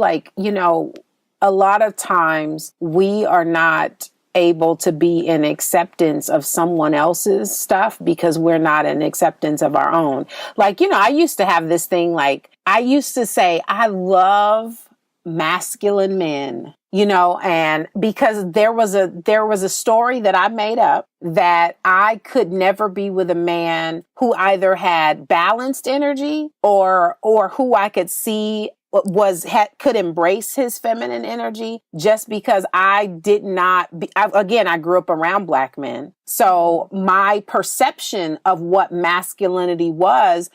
a lot of times we are not able to be in acceptance of someone else's stuff because we're not in acceptance of our own. I used to have this thing, I used to say, I love masculine men, and because there was a story that I made up that I could never be with a man who either had balanced energy or who I could see could embrace his feminine energy, just because I did not I grew up around Black men. So my perception of what masculinity was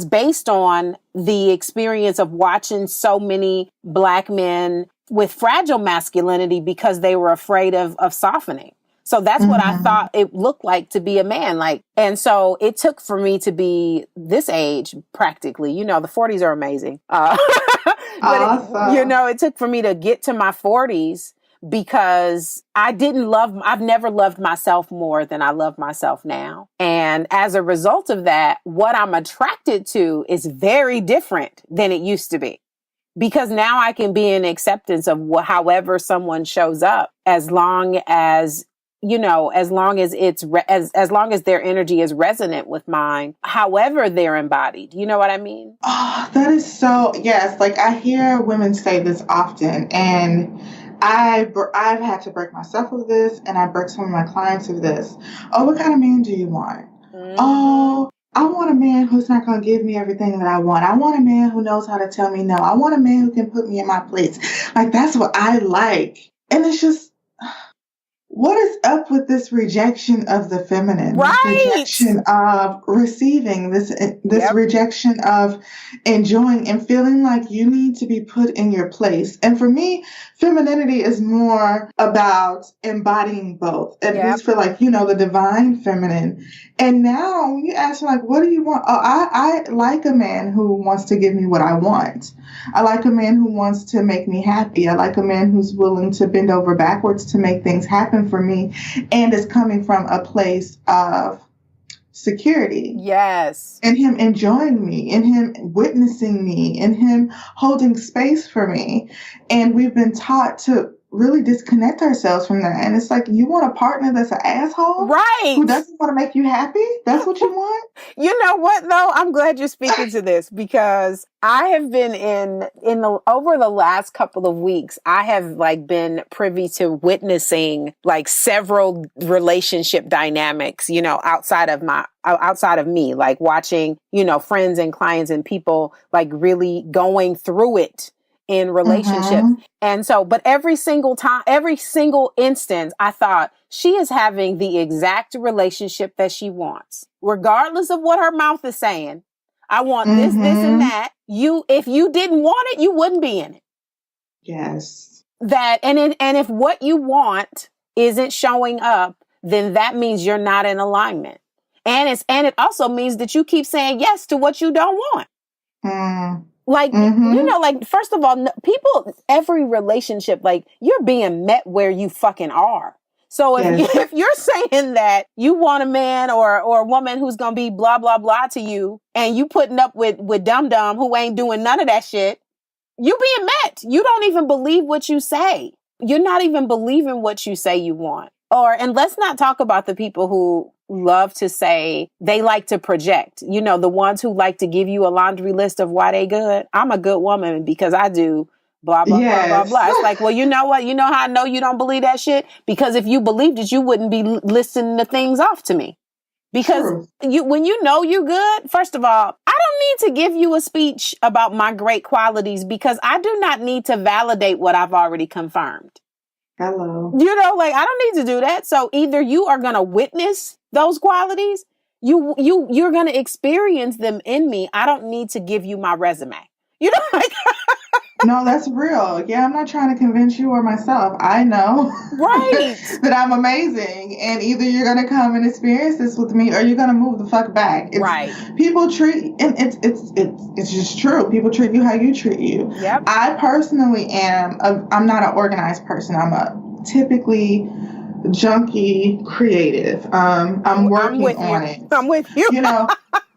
based on the experience of watching so many Black men with fragile masculinity because they were afraid of softening. So that's what I thought it looked like to be a man. And so it took for me to be this age, practically, the 40s are amazing. But awesome. It took for me to get to my 40s because I've never loved myself more than I love myself now. And as a result of that, what I'm attracted to is very different than it used to be. Because now I can be in acceptance of however someone shows up, as long as as long as as long as their energy is resonant with mine, however they're embodied. You know what I mean? Oh, that is so, yes. I hear women say this often, and I've had to break myself of this, and I break some of my clients of this. Oh, what kind of man do you want? Oh, I want a man who's not going to give me everything that I want. I want a man who knows how to tell me no. I want a man who can put me in my place. That's what I like. And it's just... what is up with this rejection of the feminine, this Right. rejection of receiving, this Yep. rejection of enjoying and feeling like you need to be put in your place? And for me, femininity is more about embodying both, at Yep. least for like, you know, the divine feminine. And now when you ask me like, what do you want? Oh, I like a man who wants to give me what I want. I like a man who wants to make me happy. I like a man who's willing to bend over backwards to make things happen for me, and is coming from a place of security. Yes. And him enjoying me, and him witnessing me, and him holding space for me. And we've been taught to really disconnect ourselves from that. And it's like, you want a partner that's an asshole? Right. Who doesn't want to make you happy? That's what you want? You know what though? I'm glad you're speaking to this, because I have been over the last couple of weeks, I have like been privy to witnessing like several relationship dynamics, you know, outside of me, like watching, you know, friends and clients and people like really going through it in relationships. Mm-hmm. And so, but every single instance, I thought she is having the exact relationship that she wants, regardless of what her mouth is saying. I want this, and that. If you didn't want it, you wouldn't be in it. Yes. And if what you want isn't showing up, then that means you're not in alignment. And it also means that you keep saying yes to what you don't want. Like, you know, like, first of all, every relationship, like, you're being met where you fucking are. So if you're saying that you want a man or a woman who's going to be blah, blah, blah to you, and you putting up with dum-dum who ain't doing none of that shit, you being met. You don't even believe what you say. You're not even believing what you say you want. And let's not talk about the people who love to say they like to project, you know, the ones who like to give you a laundry list of why they good. I'm a good woman because I do blah, blah, blah, blah, blah. It's like, well, you know what? You know how I know you don't believe that shit? Because if you believed it, you wouldn't be listening the things off to me. Because when you know you good, first of all, I don't need to give you a speech about my great qualities, because I do not need to validate what I've already confirmed. Hello. You know, like, I don't need to do that. So either you are going to witness those qualities, you're going to experience them in me. I don't need to give you my resume. You know, like. No, that's real. Yeah, I'm not trying to convince you or myself. I know that I'm amazing. And either you're going to come and experience this with me, or you're going to move the fuck back. People treat, and it's just true. People treat you how you treat you. Yep. I personally I'm not an organized person. I'm a typically junky creative. I'm working on it. I'm with you.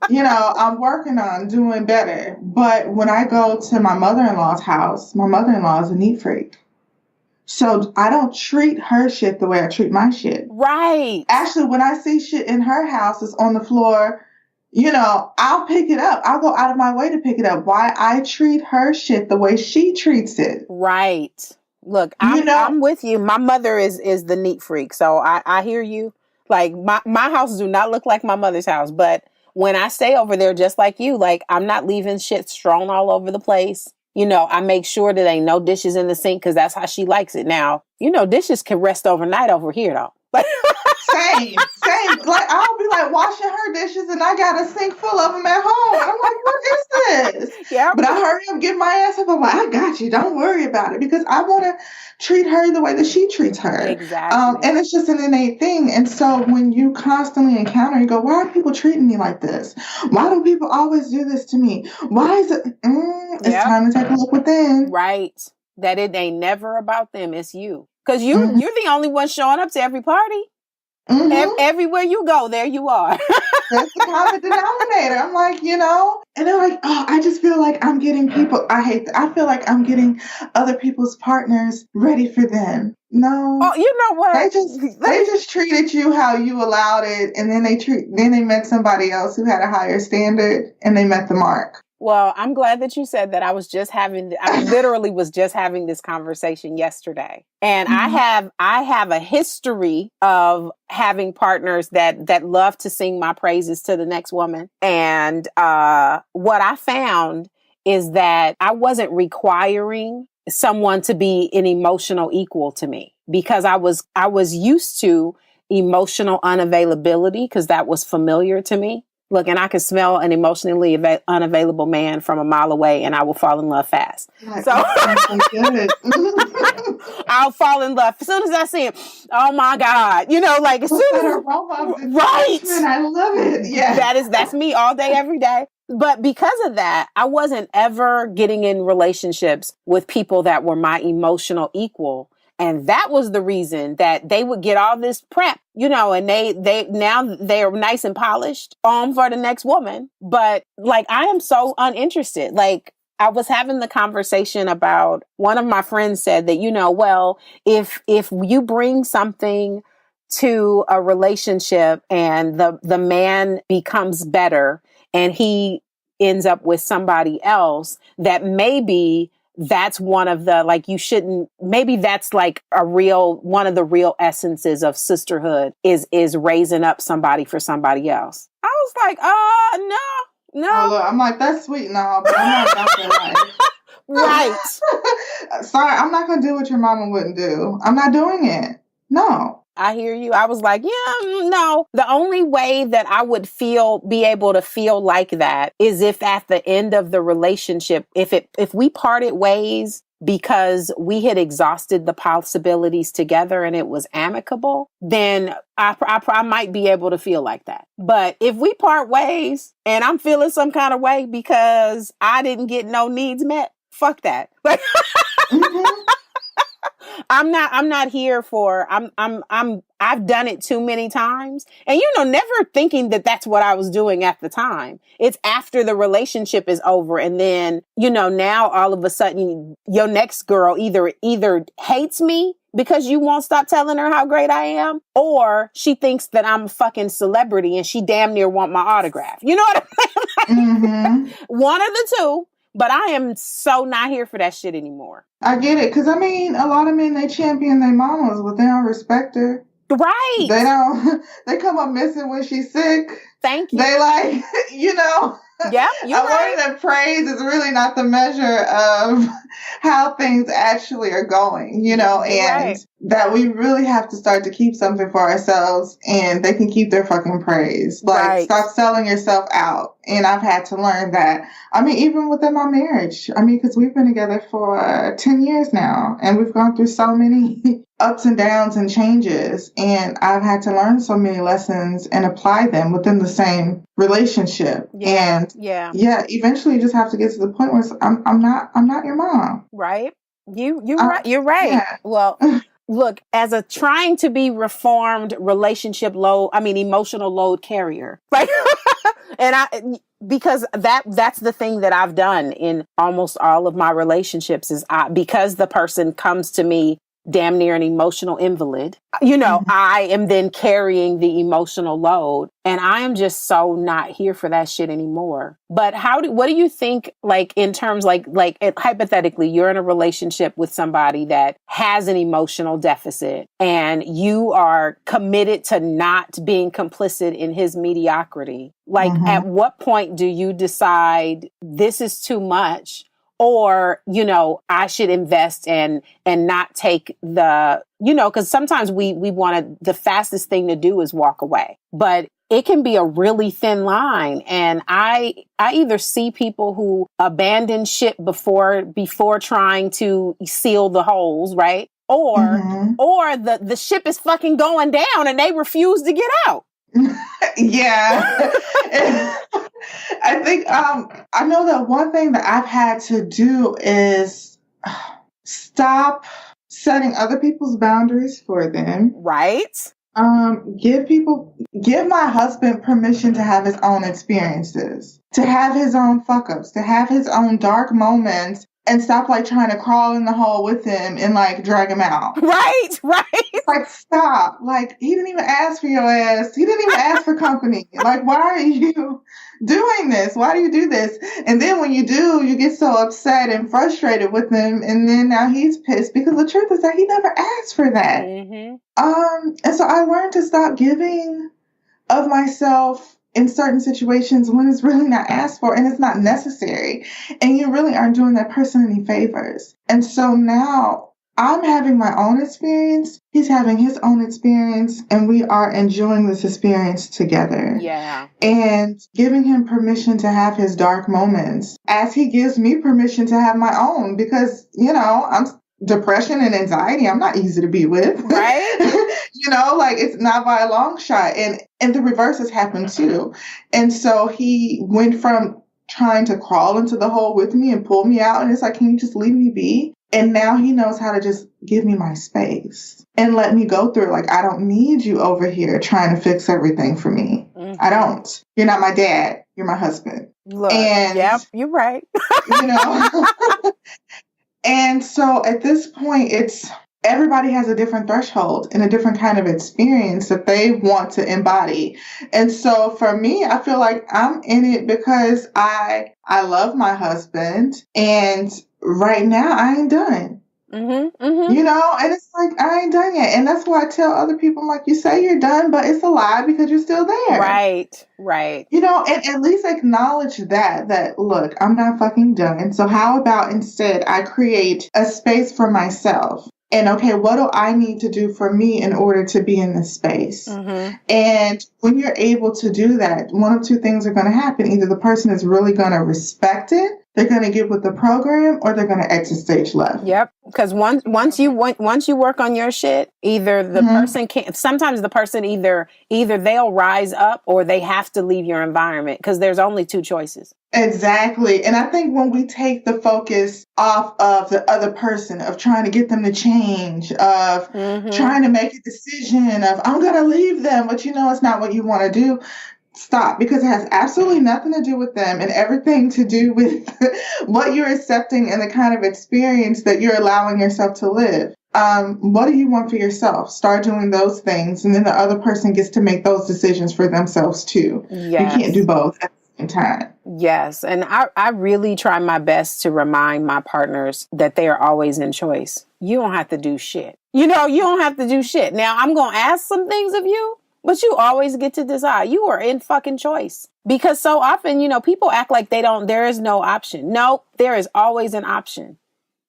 You know, I'm working on doing better. But when I go to my mother-in-law's house, my mother-in-law is a neat freak. So I don't treat her shit the way I treat my shit. Right. Actually, when I see shit in her house that's on the floor, you know, I'll pick it up. I'll go out of my way to pick it up. Why? I treat her shit the way she treats it. Right. Look, I'm with you. My mother is the neat freak. So I hear you. Like, my house do not look like my mother's house, but when I stay over there, just like you, like, I'm not leaving shit strewn all over the place. You know, I make sure that ain't no dishes in the sink, because that's how she likes it. Now, you know, dishes can rest overnight over here, though. Same. Like, I'll be like washing her dishes, and I got a sink full of them at home. I'm like, what is this? Yeah. But I hurry up, get my ass up. I'm like, I got you. Don't worry about it, because I want to treat her the way that she treats her. Exactly. And it's just an innate thing. And so when you constantly encounter, you go, why are people treating me like this? Why do people always do this to me? Why is it? It's time to take a look within. Right. That it ain't never about them. It's you. Because you're the only one showing up to every party. Everywhere you go, there you are. That's the common denominator. I'm like, you know, and they're like, oh, I just feel like I'm getting people. I feel like I'm getting other people's partners ready for them. No. Oh, you know what? They just treated you how you allowed it, and then they met somebody else who had a higher standard, and they met the mark. Well, I'm glad that you said that. I literally was just having this conversation yesterday. And I have a history of having partners that love to sing my praises to the next woman. And what I found is that I wasn't requiring someone to be an emotional equal to me. because I was used to emotional unavailability because that was familiar to me. Look, and I can smell an emotionally unavailable man from a mile away and I will fall in love fast. Like, So good. I'll fall in love as soon as I see him. Oh my God. You know, like as soon as right. I love it. Yeah. That's me all day, every day. But because of that, I wasn't ever getting in relationships with people that were my emotional equal. And that was the reason that they would get all this prep, you know, and they now they're nice and polished for the next woman. But like, I am so uninterested. Like, I was having the conversation about, one of my friends said that, you know, well, if you bring something to a relationship and the man becomes better and he ends up with somebody else, that maybe that's one of the, like, you shouldn't, maybe that's like one of the real essences of sisterhood is raising up somebody for somebody else. I was like, no. Oh, look, I'm like, that's sweet and all, but I'm not about that life. Right. Sorry, I'm not going to do what your mama wouldn't do. I'm not doing it. No. I hear you. I was like, yeah, no. The only way that I would be able to feel like that is if at the end of the relationship, if we parted ways because we had exhausted the possibilities together and it was amicable, then I might be able to feel like that. But if we part ways and I'm feeling some kind of way because I didn't get no needs met, fuck that. Like, mm-hmm. I'm not here for, I've done it too many times. And, you know, never thinking that that's what I was doing at the time. It's after the relationship is over. And then, you know, now all of a sudden your next girl either hates me because you won't stop telling her how great I am, or she thinks that I'm a fucking celebrity and she damn near want my autograph. You know what I mean? Mm-hmm. One of the two. But I am so not here for that shit anymore. I get it. Because, I mean, a lot of men, they champion their mamas, but they don't respect her. Right. They come up missing when she's sick. Thank you. They like, you know. Yeah, you're right. A word of praise is really not the measure of how things actually are going, you know, and that we really have to start to keep something for ourselves and they can keep their fucking praise. Like, stop selling yourself out. And I've had to learn that. I mean, even within my marriage, I mean, because we've been together for 10 years now and we've gone through so many ups and downs and changes. And I've had to learn so many lessons and apply them within the same relationship. Yeah. And eventually you just have to get to the point where I'm not your mom. Right. You're right. Yeah. Well, look, as a trying to be reformed emotional load carrier, right? And because that's the thing that I've done in almost all of my relationships is because the person comes to me damn near an emotional invalid, you know, mm-hmm. I am then carrying the emotional load and I am just so not here for that shit anymore. But what do you think, like, in terms, like hypothetically, you're in a relationship with somebody that has an emotional deficit and you are committed to not being complicit in his mediocrity. Like, mm-hmm. At what point do you decide this is too much? Or, you know, I should invest and not take because sometimes we want the fastest thing to do is walk away. But it can be a really thin line. And I either see people who abandon shit before trying to seal the holes, right? Or the ship is fucking going down and they refuse to get out. Yeah. I think I know that one thing that I've had to do is stop setting other people's boundaries for them. Right. Give my husband permission to have his own experiences, to have his own fuck ups, to have his own dark moments. And stop, like, trying to crawl in the hole with him and, like, drag him out. Right. Like, stop. Like, he didn't even ask for your ass. He didn't even ask for company. Like, why are you doing this? Why do you do this? And then when you do, you get so upset and frustrated with him. And then now he's pissed because the truth is that he never asked for that. Mm-hmm. And so I learned to stop giving of myself in certain situations when it's really not asked for and it's not necessary and you really aren't doing that person any favors. And so now I'm having my own experience. He's having his own experience, and we are enjoying this experience together. Yeah. And giving him permission to have his dark moments as he gives me permission to have my own, because, I'm depression and anxiety. I'm not easy to be with. Right. Like it's not by a long shot. And the reverse has happened too. And so he went from trying to crawl into the hole with me and pull me out. And it's like, can you just leave me be? And now he knows how to just give me my space and let me go through it. Like, I don't need you over here trying to fix everything for me. Mm-hmm. I don't. You're not my dad. You're my husband. Look, yep, you're right. And so at this point, everybody has a different threshold and a different kind of experience that they want to embody. And so for me, I feel like I'm in it because I love my husband, and right now I ain't done. Mm-hmm, mm-hmm. And it's like, I ain't done yet. And that's why I tell other people, I'm like, you say you're done, but it's a lie because you're still there. Right. And at least acknowledge that, look, I'm not fucking done. So how about instead I create a space for myself? And okay, what do I need to do for me in order to be in this space? Mm-hmm. And when you're able to do that, one of two things are going to happen. Either the person is really going to respect it, they're going to get with the program, or they're going to exit stage left. Yep. Because once you work on your shit, either the person can't. Sometimes the person either they'll rise up or they have to leave your environment, because there's only two choices. Exactly. And I think when we take the focus off of the other person, of trying to get them to change, of trying to make a decision of, I'm going to leave them, but it's not what you want to do. Stop, because it has absolutely nothing to do with them and everything to do with what you're accepting and the kind of experience that you're allowing yourself to live. What do you want for yourself? Start doing those things, and then the other person gets to make those decisions for themselves too. Yes. You can't do both at the same time. Yes. And I really try my best to remind my partners that they are always in choice. You don't have to do shit. You don't have to do shit. Now, I'm going to ask some things of you, but you always get to decide. You are in fucking choice. Because so often, people act like there is no option. No, there is always an option.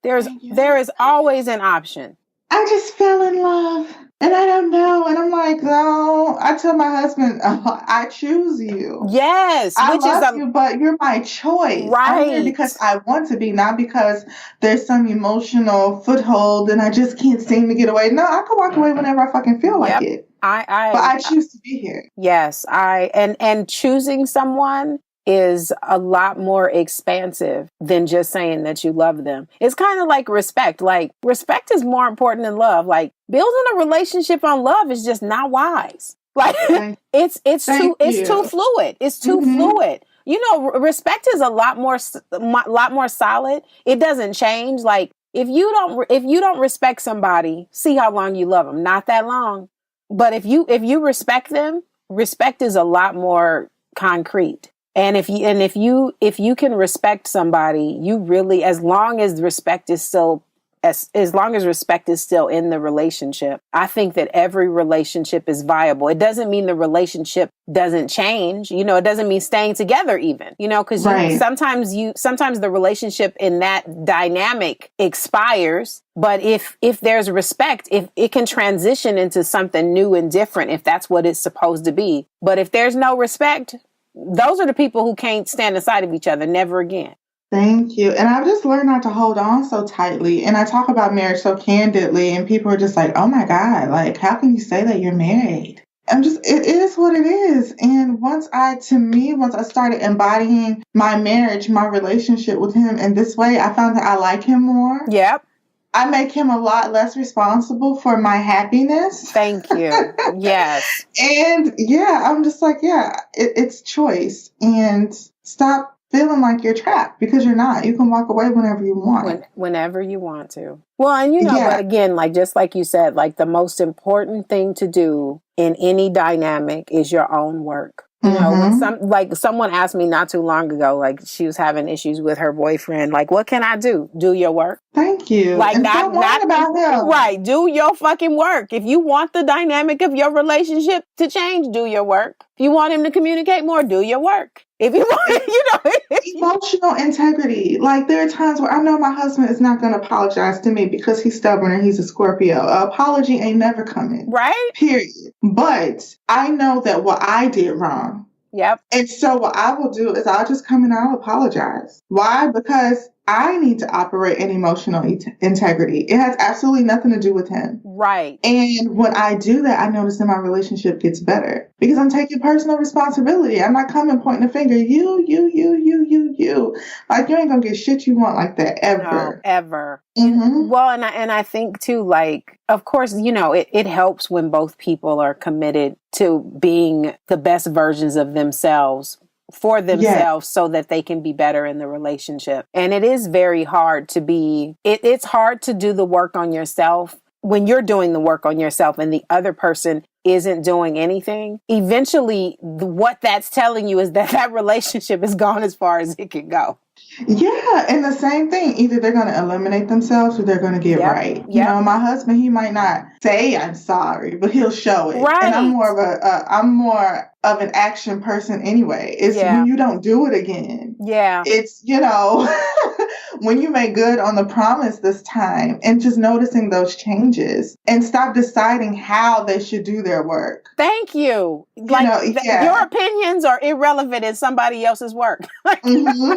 There is always an option. I just fell in love and I don't know. And I'm like, no, I tell my husband, I choose you. Yes. I love you, but you're my choice. Right. I'm here because I want to be, not because there's some emotional foothold and I just can't seem to get away. No, I can walk away whenever I fucking feel like it. But I choose to be here. Yes. And choosing someone is a lot more expansive than just saying that you love them. It's kind of like respect. Like, respect is more important than love. Like, building a relationship on love is just not wise. Like, it's too fluid. It's too fluid. Respect is a lot more solid. It doesn't change. Like, if you don't respect somebody, see how long you love them. Not that long. But if you respect them, respect is a lot more concrete. And if you can respect somebody, you really, as long as respect is still in the relationship, I think that every relationship is viable. It doesn't mean the relationship doesn't change. It doesn't mean staying together even, because sometimes the relationship in that dynamic expires. But if there's respect, if it can transition into something new and different, if that's what it's supposed to be. But if there's no respect, those are the people who can't stand aside of each other. Never again. Thank you. And I've just learned not to hold on so tightly. And I talk about marriage so candidly, and people are just like, oh my God, like, how can you say that you're married? It is what it is. And once I started embodying my marriage, my relationship with him in this way, I found that I like him more. Yep. I make him a lot less responsible for my happiness. Thank you. Yes. And I'm just like, it's choice. And stop feeling like you're trapped, because you're not. You can walk away whenever you want. Whenever you want to. Well, and but again, like, just like you said, like, the most important thing to do in any dynamic is your own work. When someone asked me not too long ago, like, she was having issues with her boyfriend, like, what can I do? Do your work. Thank you. Like, And not stop worrying about him. right. Do your fucking work. If you want the dynamic of your relationship to change, do your work. If you want him to communicate more, do your work. If you want, Emotional integrity. Like, there are times where I know my husband is not going to apologize to me because he's stubborn and he's a Scorpio. An apology ain't never coming. Right. Period. But I know that what I did wrong. Yep. And so what I will do is I'll just come and I'll apologize. Why? Because I need to operate in emotional integrity. It has absolutely nothing to do with him. Right. And when I do that, I notice that my relationship gets better because I'm taking personal responsibility. I'm not coming pointing a finger. You. Like, you ain't gonna get shit you want like that ever. No, ever. Mm-hmm. Well, and I think too, like, of course, it helps when both people are committed to being the best versions of themselves for themselves, so that they can be better in the relationship. And it is very hard to be, it's hard to do the work on yourself when you're doing the work on yourself and the other person isn't doing anything. Eventually, what that's telling you is that relationship is gone as far as it can go. Yeah, and the same thing. Either they're going to eliminate themselves or they're going to get right. Yep. You know, my husband, he might not say I'm sorry, but he'll show it. Right. And I'm more of an action person anyway. It's when you don't do it again. Yeah. It's, when you make good on the promise this time and just noticing those changes and stop deciding how they should do their work. Thank you. Your opinions are irrelevant in somebody else's work. Mm-hmm.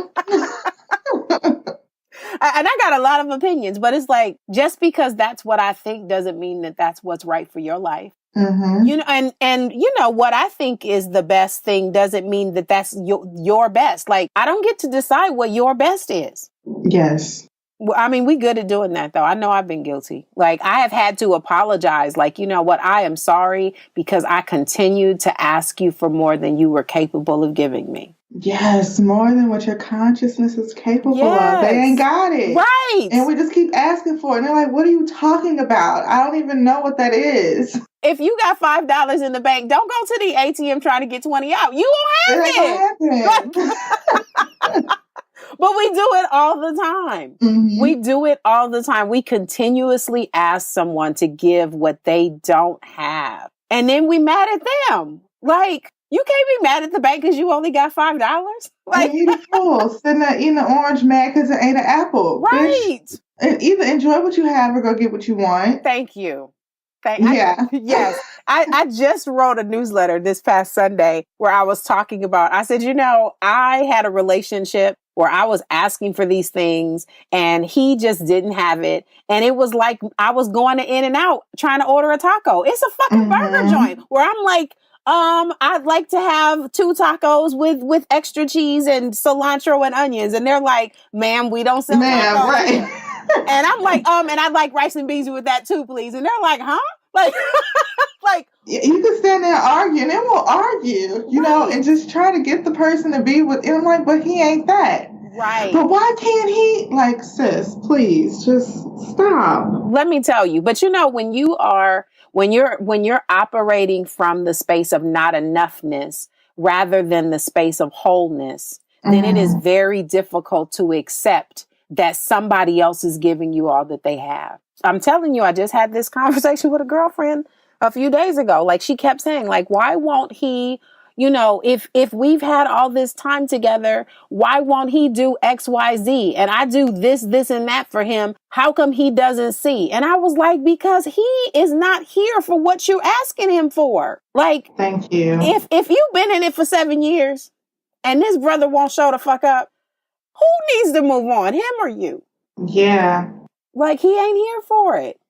And I got a lot of opinions, but it's like, just because that's what I think doesn't mean that that's what's right for your life. Mm-hmm. And what I think is the best thing doesn't mean that that's your best. Like, I don't get to decide what your best is. Yes. Well, I mean, we good at doing that, though. I know I've been guilty. Like, I have had to apologize. Like, you know what? I am sorry because I continued to ask you for more than you were capable of giving me. Yes, more than what your consciousness is capable of. They ain't got it. Right. And we just keep asking for it. And they're like, what are you talking about? I don't even know what that is. If you got $5 in the bank, don't go to the ATM trying to get 20 out. You won't have it. But we do it all the time. Mm-hmm. We do it all the time. We continuously ask someone to give what they don't have. And then we mad at them. Like, you can't be mad at the bank because you only got $5. Like, you the fool sitting there eating an orange mad because it ain't an apple. Right. Bitch. And either enjoy what you have or go get what you want. Thank you. Yes. I just wrote a newsletter this past Sunday where I was talking about, I said, I had a relationship where I was asking for these things and he just didn't have it. And it was like I was going to In-N-Out trying to order a taco. It's a fucking burger joint where I'm like, I'd like to have 2 tacos with extra cheese and cilantro and onions. And they're like, ma'am, we don't sell tacos. Right. And I'm like, and I'd like rice and beans with that too, please. And they're like, huh? Like, you can stand there and argue, and then we'll argue, and just try to get the person to be with. And I'm like, but he ain't that. Right. But why can't he? Like, sis, please, just stop. Let me tell you. But when you're operating from the space of not enoughness rather than the space of wholeness, then it is very difficult to accept that somebody else is giving you all that they have. I'm telling you, I just had this conversation with a girlfriend a few days ago. Like, she kept saying, like, why won't he, if we've had all this time together, why won't he do X, Y, Z? And I do this, and that for him. How come he doesn't see? And I was like, because he is not here for what you're asking him for. Like, thank you. If you've been in it for 7 years and this brother won't show the fuck up, who needs to move on, him or you? Yeah. Like, he ain't here for it.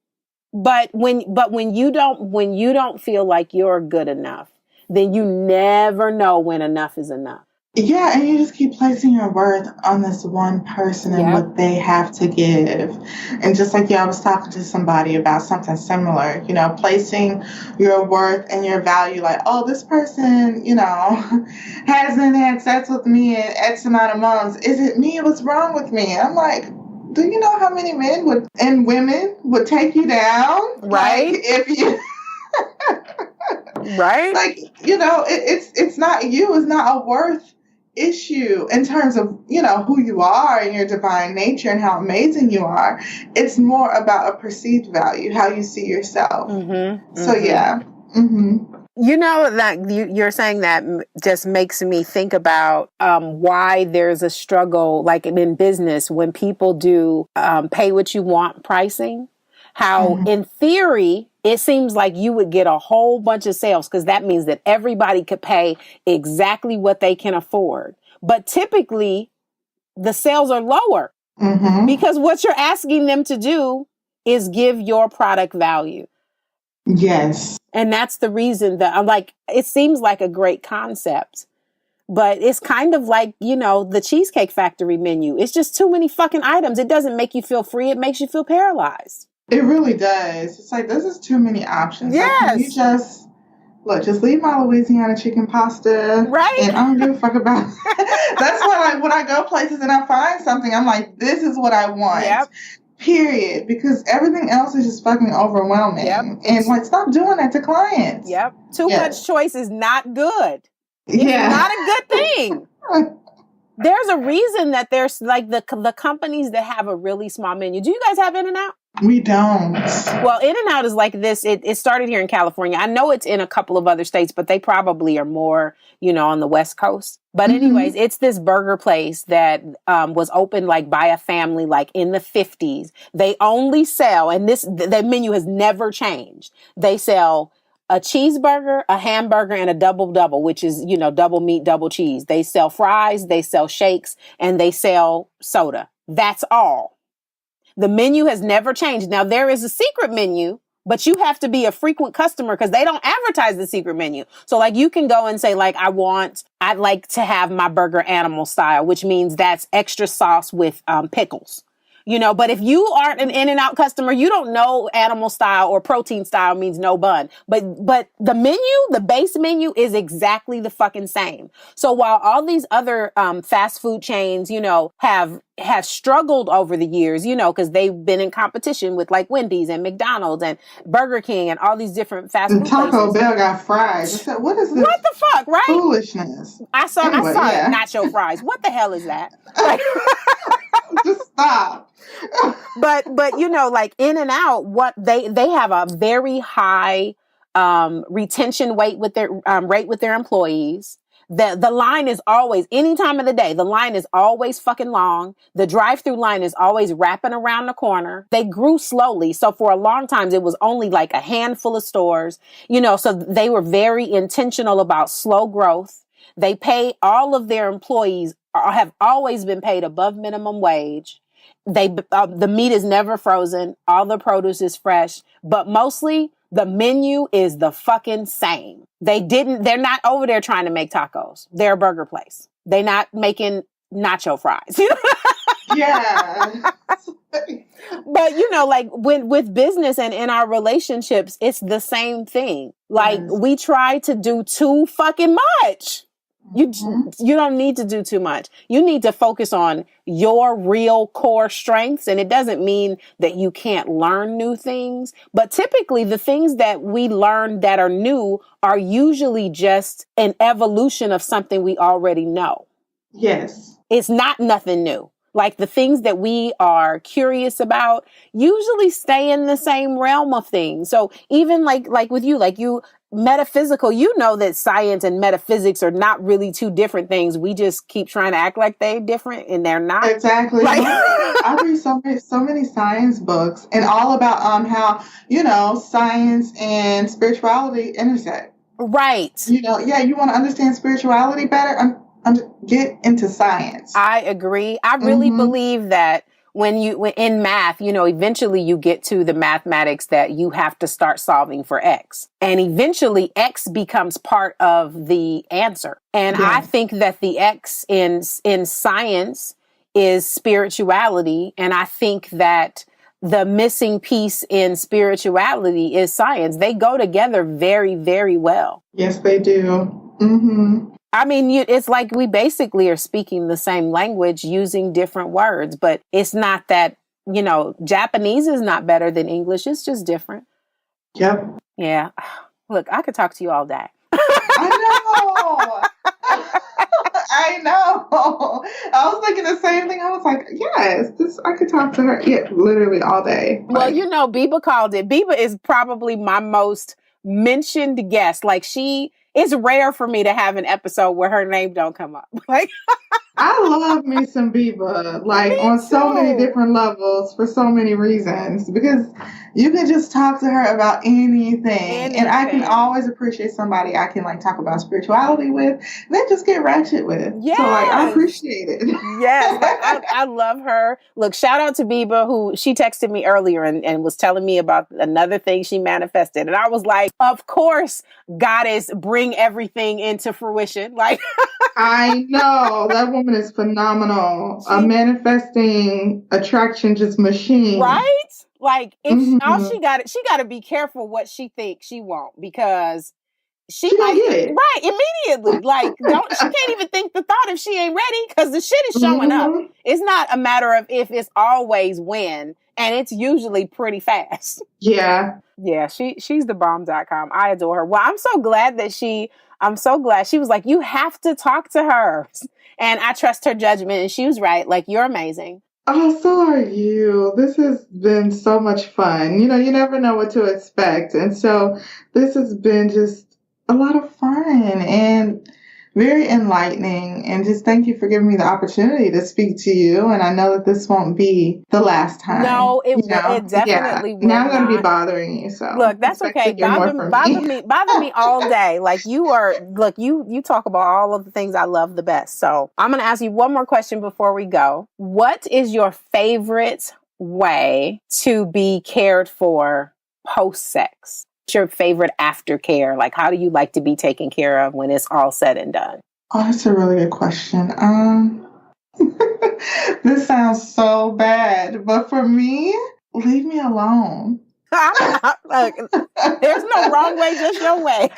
But when you don't feel like you're good enough, then you never know when enough is enough. Yeah, and you just keep placing your worth on this one person and what they have to give. And just like I was talking to somebody about something similar, placing your worth and your value, like, oh, this person, hasn't had sex with me in X amount of months. Is it me? What's wrong with me? I'm like, do you know how many men and women would take you down? Right. Like, if you... Right. Like, it's not you. It's not a worth issue in terms of, who you are and your divine nature and how amazing you are. It's more about a perceived value, how you see yourself. So yeah. That you're saying that just makes me think about why there's a struggle, like in business, when people do pay what you want pricing, how in theory, it seems like you would get a whole bunch of sales because that means that everybody could pay exactly what they can afford. But typically, the sales are lower because what you're asking them to do is give your product value. Yes. And that's the reason that I'm like, it seems like a great concept, but it's kind of like, the Cheesecake Factory menu. It's just too many fucking items. It doesn't make you feel free. It makes you feel paralyzed. It really does. It's like, this is too many options. Yes. Like, can you just leave my Louisiana chicken pasta. Right. And I don't give a fuck about it. That's why when I go places and I find something, I'm like, this is what I want. Yep. Period. Because everything else is just fucking overwhelming. Yep. And stop doing that to clients. Yep. Too much choice is not good. It's not a good thing. There's a reason that there's like the companies that have a really small menu. Do you guys have In-N-Out? We don't. Well, In-N-Out is like this. It started here in California. I know it's in a couple of other states, but they probably are more, on the West Coast. But anyways, it's this burger place that was opened like by a family like in the 50s. They only sell, and the menu has never changed. They sell a cheeseburger, a hamburger, and a double, which is, double meat, double cheese. They sell fries, they sell shakes, and they sell soda. That's all. The menu has never changed. Now, there is a secret menu, but you have to be a frequent customer because they don't advertise the secret menu. So like you can go and say like, I'd like to have my burger animal style, which means that's extra sauce with pickles. But if you aren't an In-N-Out customer, you don't know animal style or protein style means no bun. But the menu, the base menu is exactly the fucking same. So while all these other fast food chains, have struggled over the years, because they've been in competition with like Wendy's and McDonald's and Burger King and all these different fast food Taco places. Bell got fries. I said, what is this? What the fuck, right? Foolishness. I saw nacho fries. What the hell is that? Like, just stop. But like In-N-Out, what they have a very high retention rate with their employees. The line is always, any time of the day, the line is always fucking long. The drive-through line is always wrapping around the corner. They grew slowly. So for a long time, it was only like a handful of stores, so they were very intentional about slow growth. They pay all of their employees have always been paid above minimum wage. The meat is never frozen. All the produce is fresh, but mostly the menu is the fucking same. They're not over there trying to make tacos. They're a burger place. They're not making nacho fries. Yeah. But like with business and in our relationships, it's the same thing. Like we try to do too fucking much. You don't need to do too much. You need to focus on your real core strengths. And it doesn't mean that you can't learn new things. But typically the things that we learn that are new are usually just an evolution of something we already know. Yes. It's not nothing new. Like the things that we are curious about usually stay in the same realm of things. So even like with you, metaphysical, that science and metaphysics are not really two different things. We just keep trying to act like they're different and they're not. Exactly. I read so many science books and all about how, science and spirituality intersect. Right. You want to understand spirituality better? Get into science. I agree. I really believe that when in math, eventually you get to the mathematics that you have to start solving for X. And eventually X becomes part of the answer. And I think that the X in science is spirituality. And I think that the missing piece in spirituality is science. They go together very, very well. Yes, they do. Mm-hmm. I mean, it's like we basically are speaking the same language using different words, but it's not that, Japanese is not better than English. It's just different. Yep. Yeah. Look, I could talk to you all day. I know. I know. I was thinking the same thing. I was like, yes, this I could talk to her, yeah, literally all day. Well, Like, Biba called it. Biba is probably my most mentioned guest. Like it's rare for me to have an episode where her name don't come up. Like, I love me some Biba, like me on so many too. different levels for so many reasons, because you can just talk to her about anything. And I can Anything. always appreciate somebody I can like talk about spirituality with, and then just get ratchet with. So like I Yes. appreciate it. Yes, like I love her. Look, shout out to Biba, who she texted me earlier and was telling me about another thing she manifested. And I was like, of course, goddess, bring everything into fruition. Like, I know that woman is phenomenal. A she, manifesting attraction just machine. right? Like, if all Hmm. she got to be careful what she thinks she won't, because she She gonna might, get it. right, immediately. Like, she can't even think the thought if she ain't ready, because the shit is showing up. Hmm. It's not a matter of if, it's always when, and it's usually pretty fast. Yeah. Yeah, she's the bomb.com. I adore her. Well, I'm so glad she was like, you have to talk to her. And I trust her judgment, and she was right. Like, you're amazing. Oh, so are you. This has been so much fun. You know, you never know what to expect. And so this has been just a lot of fun and very enlightening. And just thank you for giving me the opportunity to speak to you. And I know that this won't be the last time. No, You know, it yeah. definitely will Now I'm going to be not. bothering you. So Look, that's expect okay. to hear more from me. Bother me all day. Like, you talk about all of the things I love the best. So I'm going to ask you one more question before we go. What is your favorite way to be cared for post sex? What's your favorite aftercare? Like, how do you like to be taken care of when it's all said and done? Oh, that's a really good question. This sounds so bad, but for me, leave me alone. Look, there's no wrong way, just your way.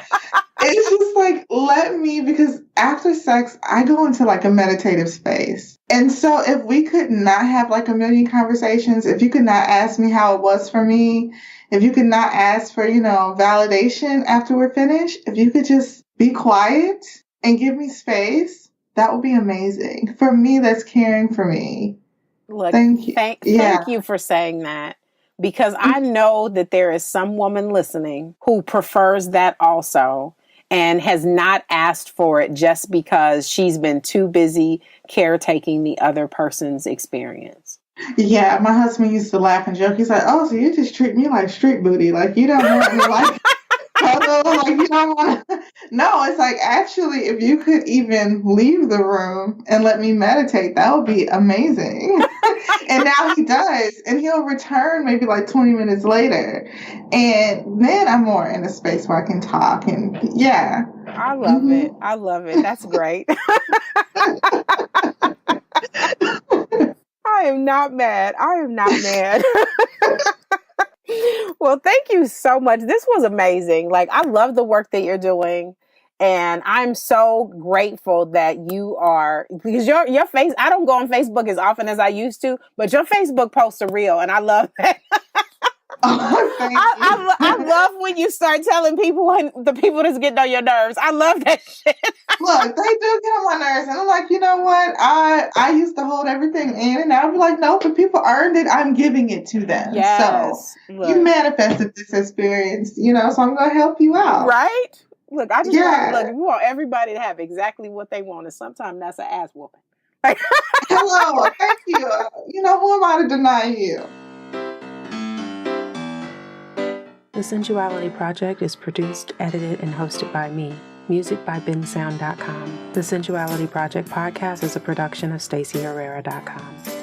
It's just like, let me, because after sex, I go into like a meditative space. And so if we could not have like a million conversations, if you could not ask me how it was for me, if you could not ask for, validation after we're finished, if you could just be quiet and give me space, that would be amazing. For me, that's caring for me. Look, Thank you. Yeah. thank you for saying that, because I know that there is some woman listening who prefers that also, and has not asked for it just because she's been too busy caretaking the other person's experience. Yeah, my husband used to laugh and joke. He's like, "Oh, so you just treat me like street booty? Like you don't want me like cuddle? Like you don't want?" No, it's like actually, if you could even leave the room and let me meditate, that would be amazing. And now he does, and he'll return maybe like 20 minutes later, and then I'm more in a space where I can talk. And yeah, I love hmm it. I love it. That's great. I am not mad. I am not mad. Well, thank you so much. This was amazing. Like, I love the work that you're doing. And I'm so grateful that you are, because your face, I don't go on Facebook as often as I used to, but your Facebook posts are real. And I love that. Oh, thank you. I love when you start telling people, when the people that's getting on your nerves. I love that shit. Look, they do get on my nerves, and I'm like, you know what? I used to hold everything in, and I'll be like, no, the people earned it. I'm giving it to them. So Yes. you Look. manifested this experience, so I'm gonna help you out. Right? Look, I just Yeah. we want everybody to have exactly what they want, and sometimes that's an ass whooping. Like, Hello. Thank you. Who am I to deny you? The Sensuality Project is produced, edited, and hosted by me. Music by bensound.com. The Sensuality Project podcast is a production of stacyherrera.com.